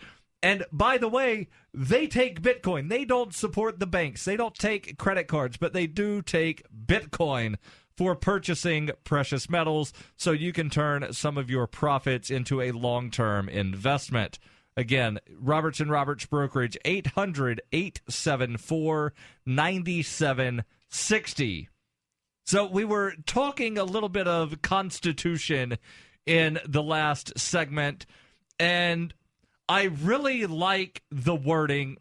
Speaker 1: And by the way, they take Bitcoin. They don't support the banks. They don't take credit cards, but they do take Bitcoin for purchasing precious metals, so you can turn some of your profits into a long-term investment. Again, Roberts and Roberts Brokerage, 800-874-9760. 60. So we were talking a little bit of Constitution in the last segment, and I really like the wording,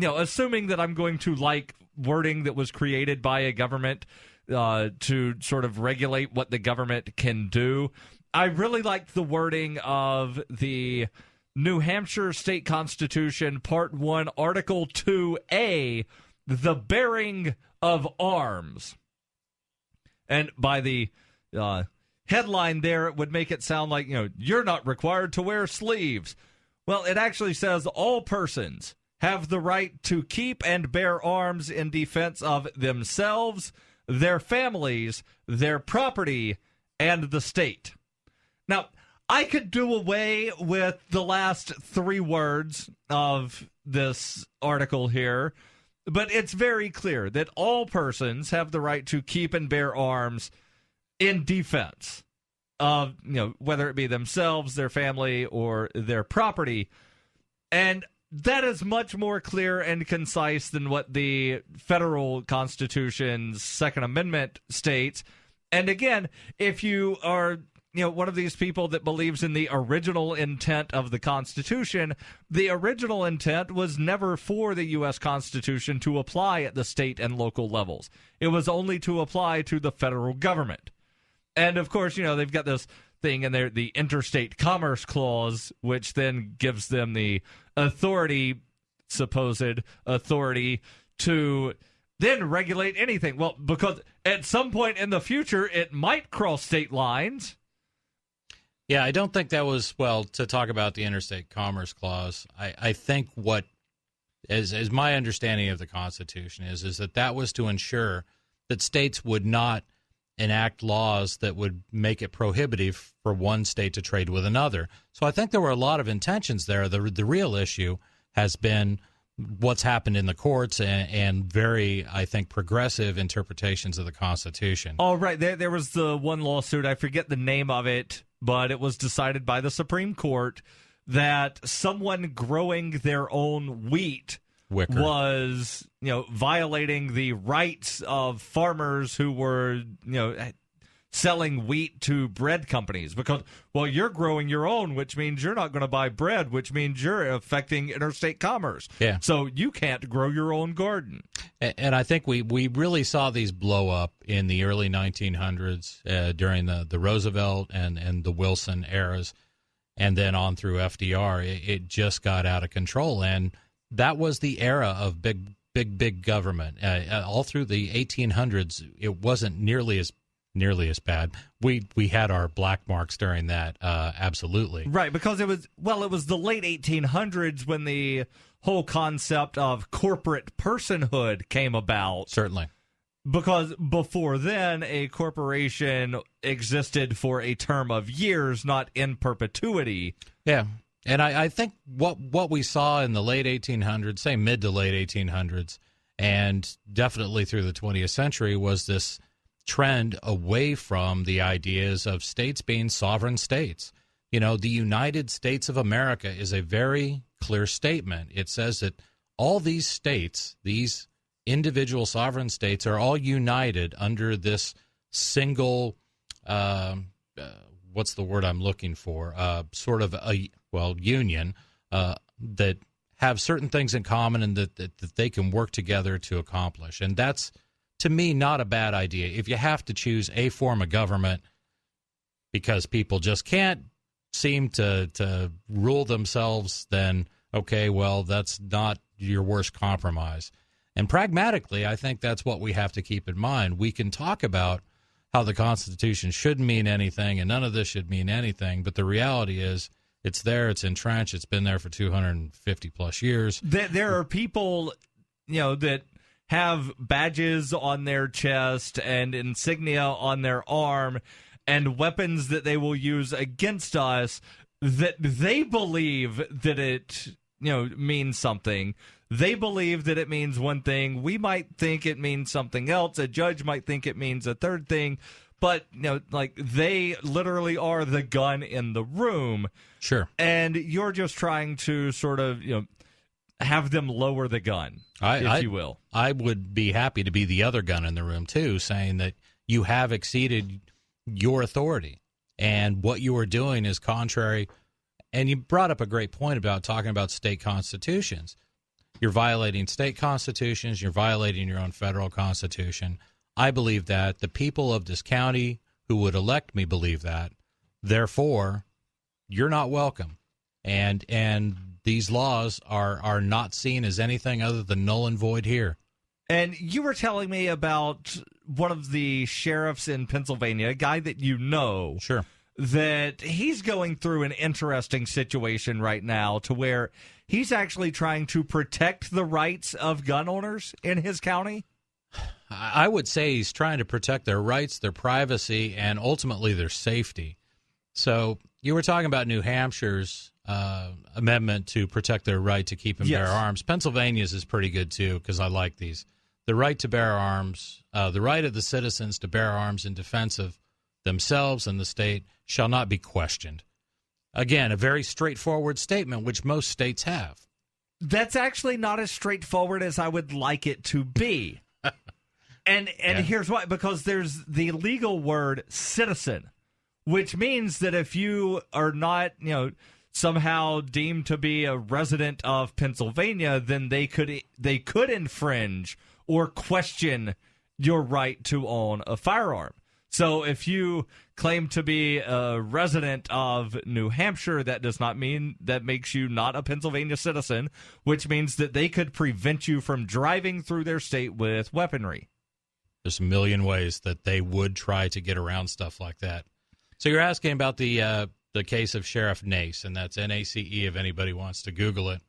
Speaker 1: assuming that I'm going to like wording that was created by a government to sort of regulate what the government can do. I really like the wording of the New Hampshire State Constitution, Part 1, Article 2A, the bearing of arms. And by the headline there, it would make it sound like, you're not required to wear sleeves. Well, it actually says all persons have the right to keep and bear arms in defense of themselves, their families, their property, and the state. Now, I could do away with the last three words of this article here, but it's very clear that all persons have the right to keep and bear arms in defense of, whether it be themselves, their family, or their property. And that is much more clear and concise than what the federal Constitution's Second Amendment states. And again, if you are one of these people that believes in the original intent of the Constitution, the original intent was never for the U.S. Constitution to apply at the state and local levels. It was only to apply to the federal government. And, of course, they've got this thing in there, the Interstate Commerce Clause, which then gives them the supposed authority to then regulate anything. Well, because at some point in the future, it might cross state lines.
Speaker 2: Yeah, I don't think that was, to talk about the Interstate Commerce Clause, I think what is my understanding of the Constitution is that was to ensure that states would not enact laws that would make it prohibitive for one state to trade with another. So I think there were a lot of intentions there. The real issue has been what's happened in the courts and very, I think, progressive interpretations of the Constitution.
Speaker 1: Oh, right. There was the one lawsuit, I forget the name of it, but it was decided by the Supreme Court that someone growing their own wheat was, violating the rights of farmers who were, selling wheat to bread companies because, you're growing your own, which means you're not going to buy bread, which means you're affecting interstate commerce.
Speaker 2: Yeah.
Speaker 1: So you can't grow your own garden.
Speaker 2: And I think we really saw these blow up in the early 1900s during the Roosevelt and the Wilson eras, and then on through FDR. It just got out of control, and that was the era of big government. All through the 1800s, it wasn't nearly as bad. We had our black marks during that, absolutely.
Speaker 1: Right, because it was the late 1800s when the whole concept of corporate personhood came about.
Speaker 2: Certainly.
Speaker 1: Because before then, a corporation existed for a term of years, not in perpetuity.
Speaker 2: Yeah. And I think what we saw in the late 1800s, say mid to late 1800s, and definitely through the 20th century, was this trend away from the ideas of states being sovereign states. The United States of America is a very clear statement. It says that all these states, these individual sovereign states, are all united under this single, what's the word I'm looking for? Sort of union that have certain things in common and that they can work together to accomplish. And that's, to me, not a bad idea. If you have to choose a form of government because people just can't seem to rule themselves, then, okay, that's not your worst compromise. And pragmatically, I think that's what we have to keep in mind. We can talk about how the Constitution shouldn't mean anything and none of this should mean anything, but the reality is it's there, it's entrenched, it's been there for 250 plus years.
Speaker 1: There are people, that have badges on their chest and insignia on their arm and weapons that they will use against us that they believe that it, means something. They believe that it means one thing. We might think it means something else. A judge might think it means a third thing. But, they literally are the gun in the room.
Speaker 2: Sure.
Speaker 1: And you're just trying to sort of, have them lower the gun, if you will.
Speaker 2: I would be happy to be the other gun in the room, too, saying that you have exceeded your authority, and what you are doing is contrary. And you brought up a great point about talking about state constitutions. You're violating state constitutions. You're violating your own federal constitution. I believe that. The people of this county who would elect me believe that. Therefore, you're not welcome. And these laws are not seen as anything other than null and void here.
Speaker 1: And you were telling me about one of the sheriffs in Pennsylvania, a guy that you know.
Speaker 2: Sure.
Speaker 1: That he's going through an interesting situation right now to where he's actually trying to protect the rights of gun owners in his county.
Speaker 2: I would say he's trying to protect their rights, their privacy, and ultimately their safety. So you were talking about New Hampshire's amendment to protect their right to keep and bear arms. Pennsylvania's is pretty good, too, because I like these. The right to bear arms, the right of the citizens to bear arms in defense of themselves and the state shall not be questioned. Again, a very straightforward statement, which most states have. That's
Speaker 1: actually not as straightforward as I would like it to be. And here's why. Because there's the legal word citizen, which means that if you are not, somehow deemed to be a resident of Pennsylvania, then they could infringe or question your right to own a firearm. So if you claim to be a resident of New Hampshire, that does not mean that makes you not a Pennsylvania citizen, which means that they could prevent you from driving through their state with weaponry.
Speaker 2: There's a million ways that they would try to get around stuff like that. So you're asking about the case of Sheriff Nace, and that's Nace if anybody wants to Google it.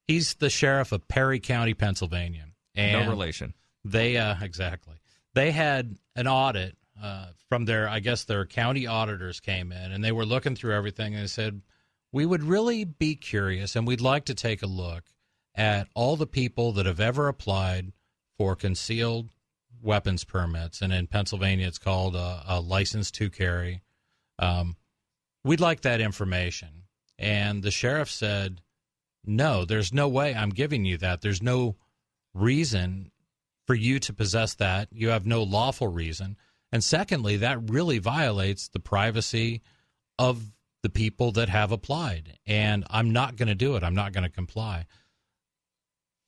Speaker 2: He's the sheriff of Perry County, Pennsylvania. And
Speaker 1: no relation.
Speaker 2: They exactly. They had an audit from their county auditors came in, and they were looking through everything, and they said, we would really be curious, and we'd like to take a look at all the people that have ever applied for concealed weapons permits, and in Pennsylvania it's called a license to carry. We'd like that information. And the sheriff said, no, there's no way I'm giving you that. There's no reason for you to possess that. You have no lawful reason. And secondly, that really violates the privacy of the people that have applied. And I'm not going to do it. I'm not going to comply.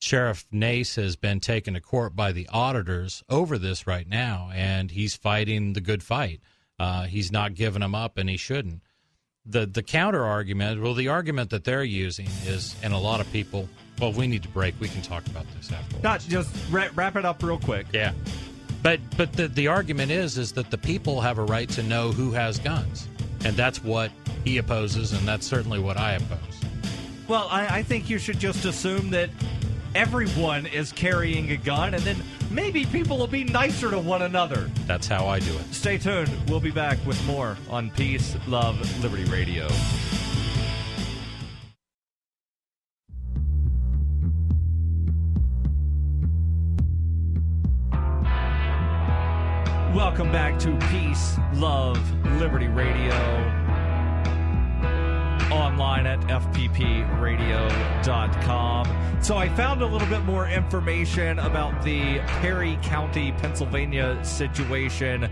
Speaker 2: Sheriff Nace has been taken to court by the auditors over this right now, and he's fighting the good fight. He's not giving them up, and he shouldn't. The counter argument, the argument that they're using is, and a lot of people, we need to break. We can talk about this afterwards.
Speaker 1: Not just wrap it up real quick.
Speaker 2: Yeah. But the argument is that the people have a right to know who has guns. And that's what he opposes, and that's certainly what I oppose.
Speaker 1: Well, I think you should just assume that everyone is carrying a gun, and then maybe people will be nicer to one another.
Speaker 2: That's how I do it.
Speaker 1: Stay tuned. We'll be back with more on Peace, Love, Liberty Radio. Welcome back to Peace, Love, Liberty Radio. Online at fppradio.com. So I found a little bit more information about the Perry County, Pennsylvania situation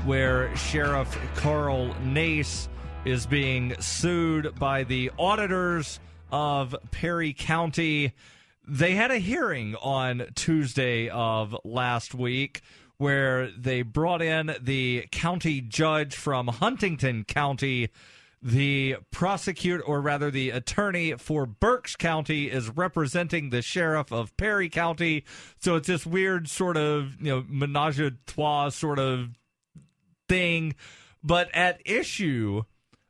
Speaker 1: where Sheriff Carl Nace is being sued by the auditors of Perry County. They had a hearing on Tuesday of last week where they brought in the county judge from Huntington County. The prosecutor, or rather the attorney for Berks County, is representing the sheriff of Perry County. So it's this weird sort of, menage a trois sort of thing. But at issue,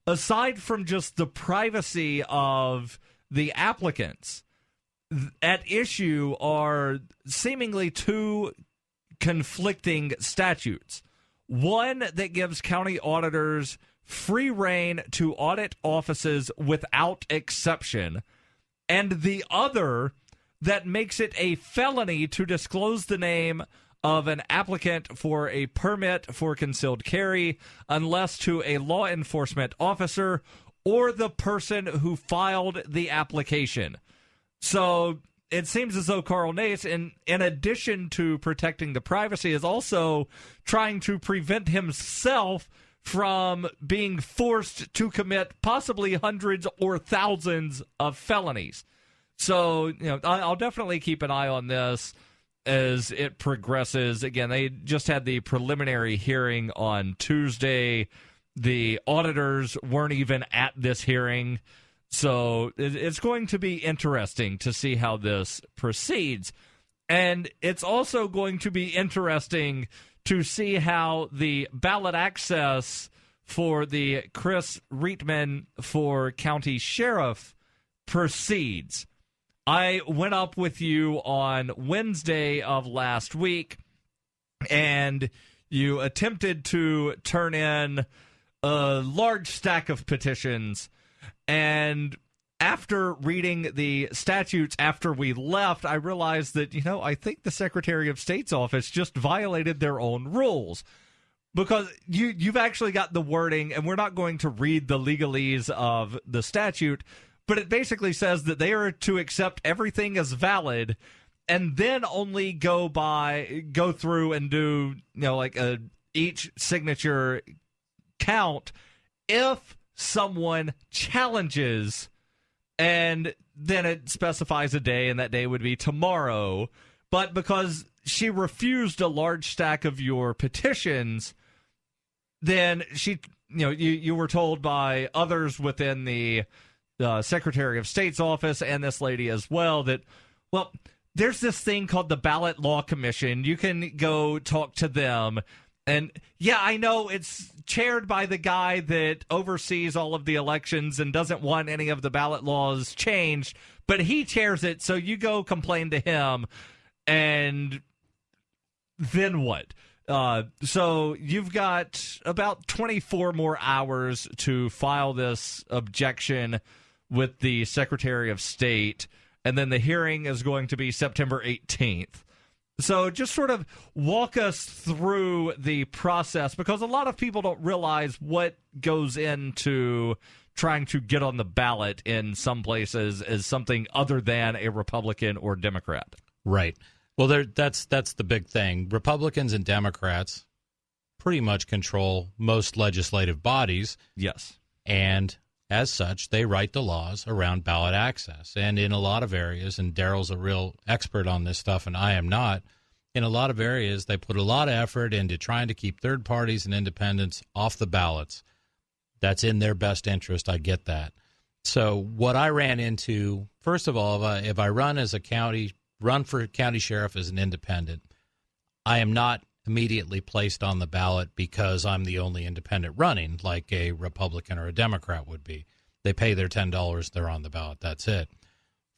Speaker 1: aside from just the privacy of the applicants, at issue are seemingly two conflicting statutes. One that gives county auditors free reign to audit offices without exception, and the other that makes it a felony to disclose the name of an applicant for a permit for concealed carry unless to a law enforcement officer or the person who filed the application. So it seems as though Carl Nace, in addition to protecting the privacy, is also trying to prevent himself from being forced to commit possibly hundreds or thousands of felonies. So, I'll definitely keep an eye on this as it progresses. Again, they just had the preliminary hearing on Tuesday. The auditors weren't even at this hearing. So it's going to be interesting to see how this proceeds. And it's also going to be interesting to see how the ballot access for the Chris Rietmann for county sheriff proceeds. I went up with you on Wednesday of last week, and you attempted to turn in a large stack of petitions. And after reading the statutes after we left, I realized that, I think the Secretary of State's office just violated their own rules. Because you've actually got the wording, and we're not going to read the legalese of the statute, but it basically says that they are to accept everything as valid and then only go through and do, each signature count if someone challenges, and then it specifies a day, and that day would be tomorrow. But because she refused a large stack of your petitions, then she, you were told by others within the Secretary of State's office and this lady as well that, well, there's this thing called the Ballot Law Commission. You can go talk to them. And, yeah, I know it's chaired by the guy that oversees all of the elections and doesn't want any of the ballot laws changed, but he chairs it, so you go complain to him, and then what? So you've got about 24 more hours to file this objection with the Secretary of State, and then the hearing is going to be September 18th. So just sort of walk us through the process, because a lot of people don't realize what goes into trying to get on the ballot in some places as something other than a Republican or Democrat.
Speaker 2: Right. Well, that's the big thing. Republicans and Democrats pretty much control most legislative bodies.
Speaker 1: Yes.
Speaker 2: And as such, they write the laws around ballot access. And in a lot of areas, and Darryl's a real expert on this stuff, and I am not, in a lot of areas, they put a lot of effort into trying to keep third parties and independents off the ballots. That's in their best interest. I get that. So what I ran into, first of all, if I run for county sheriff as an independent, I am not immediately placed on the ballot because I'm the only independent running, like a Republican or a Democrat would be. They pay their $10, they're on the ballot. That's it.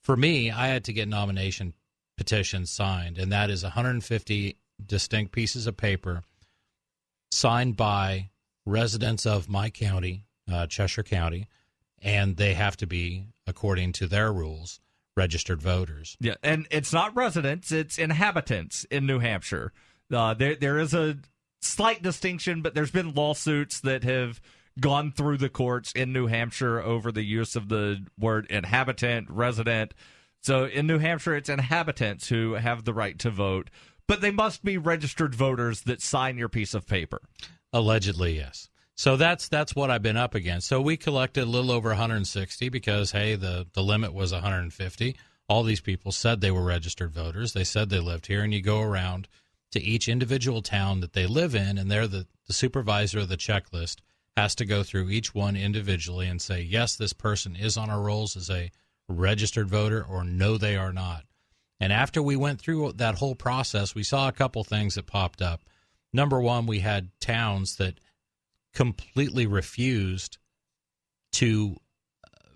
Speaker 2: For me, I had to get nomination petitions signed, and that is 150 distinct pieces of paper signed by residents of my county, Cheshire County, and they have to be, according to their rules, registered voters.
Speaker 1: Yeah, and it's not residents, it's inhabitants in New Hampshire. There is a slight distinction, but there's been lawsuits that have gone through the courts in New Hampshire over the use of the word inhabitant, resident. So in New Hampshire, it's inhabitants who have the right to vote, but they must be registered voters that sign your piece of paper.
Speaker 2: Allegedly, yes. So that's what I've been up against. So we collected a little over 160 because, hey, the limit was 150. All these people said they were registered voters. They said they lived here, and you go around to each individual town that they live in, and they're the supervisor of the checklist has to go through each one individually and say, yes, this person is on our rolls as a registered voter, or no, they are not. And after we went through that whole process, we saw a couple things that popped up. Number one, we had towns that completely refused to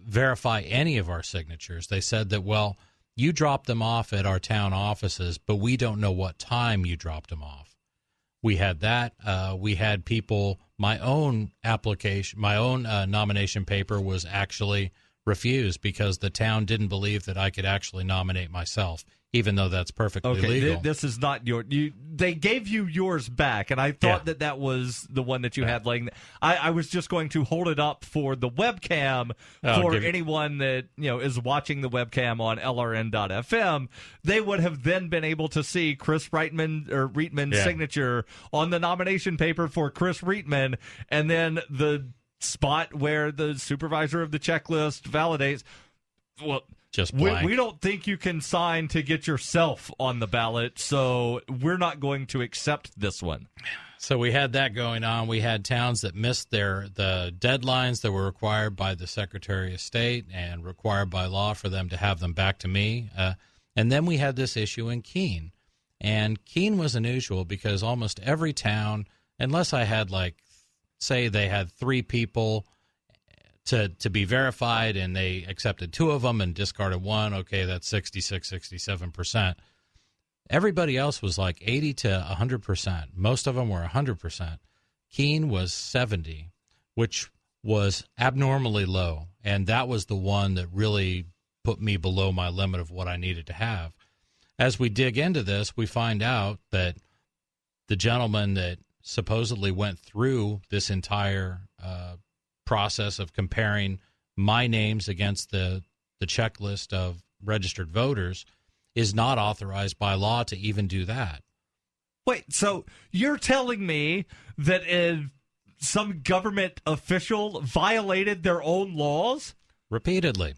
Speaker 2: verify any of our signatures. They said that, well, you dropped them off at our town offices, but we don't know what time you dropped them off. We had that. We had people, my own application, my own nomination paper was actually refused because the town didn't believe that I could actually nominate myself, even though that's perfectly legal.
Speaker 1: This is not they gave you yours back, and I thought that was the one that you had laying. I was just going to hold it up for the webcam for anyone that is watching the webcam on LRN.FM. They would have then been able to see Chris Rietmann's signature on the nomination paper for Chris Rietmann, and then the spot where the supervisor of the checklist validates. Well,
Speaker 2: just blank.
Speaker 1: We don't think you can sign to get yourself on the ballot, so we're not going to accept this one.
Speaker 2: So we had that going on. We had towns that missed the deadlines that were required by the Secretary of State and required by law for them to have them back to me. And then we had this issue in Keene. And Keene was unusual because almost every town, unless I had say they had 3 people to be verified, and they accepted 2 of them and discarded 1. Okay, that's 66, 67%. Everybody else was 80 to 100%. Most of them were 100%. Keene was 70, which was abnormally low, and that was the one that really put me below my limit of what I needed to have. As we dig into this, we find out that the gentleman that supposedly went through this entire process of comparing my names against the checklist of registered voters is not authorized by law to even do that.
Speaker 1: Wait, so you're telling me that some government official violated their own laws?
Speaker 2: Repeatedly.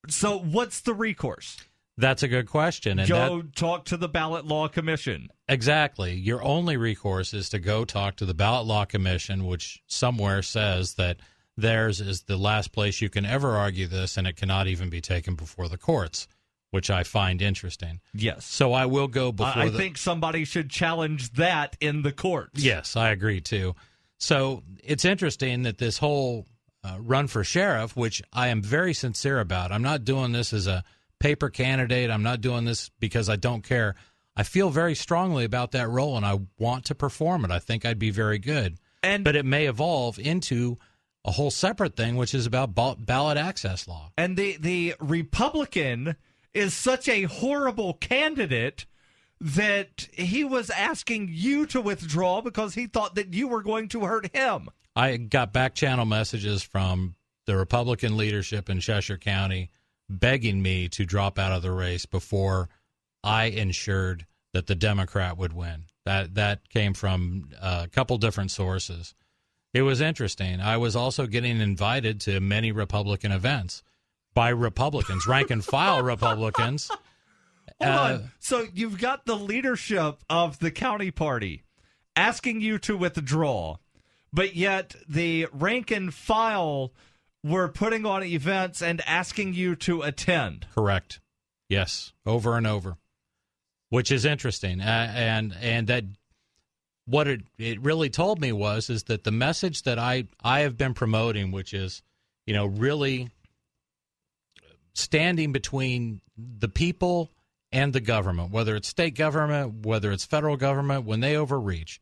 Speaker 1: So what's the recourse?
Speaker 2: That's a good question. And
Speaker 1: go talk to the Ballot Law Commission.
Speaker 2: Exactly. Your only recourse is to go talk to the Ballot Law Commission, which somewhere says that theirs is the last place you can ever argue this, and it cannot even be taken before the courts, which I find interesting.
Speaker 1: Yes.
Speaker 2: So I will go before
Speaker 1: I think somebody should challenge that in the courts.
Speaker 2: Yes, I agree, too. So it's interesting that this whole run for sheriff, which I am very sincere about, I'm not doing this as a paper candidate. I'm not doing this because I don't care. I feel very strongly about that role, and I want to perform it. I think I'd be very good. But it may evolve into a whole separate thing, which is about ballot access law.
Speaker 1: And the Republican is such a horrible candidate that he was asking you to withdraw because he thought that you were going to hurt him.
Speaker 2: I got back channel messages from the Republican leadership in Cheshire County begging me to drop out of the race before I ensured that the Democrat would win. That came from a couple different sources. It was interesting. I was also getting invited to many Republican events by Republicans, rank and file Republicans.
Speaker 1: Hold on. So you've got the leadership of the county party asking you to withdraw, but yet the rank and file were putting on events and asking you to attend.
Speaker 2: Correct. Yes, over and over, which is interesting. And that what it really told me is that the message that I have been promoting, which is, really standing between the people and the government, whether it's state government, whether it's federal government, when they overreach,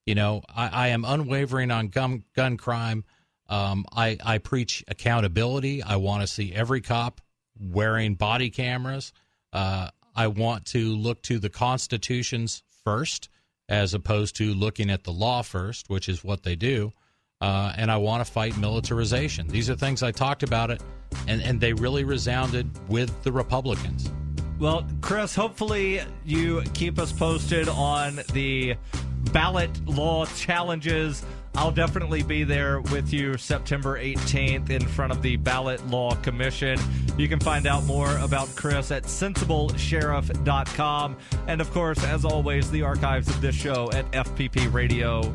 Speaker 2: I am unwavering on gun crime. I preach accountability. I want to see every cop wearing body cameras. I want to look to the constitutions first, as opposed to looking at the law first, which is what they do. And I want to fight militarization. These are things I talked about it, and they really resounded with the Republicans.
Speaker 1: Well, Chris, hopefully you keep us posted on the ballot law challenges. I'll definitely be there with you September 18th in front of the Ballot Law Commission. You can find out more about Chris at sensiblesheriff.com. And, of course, as always, the archives of this show at fppradio.com.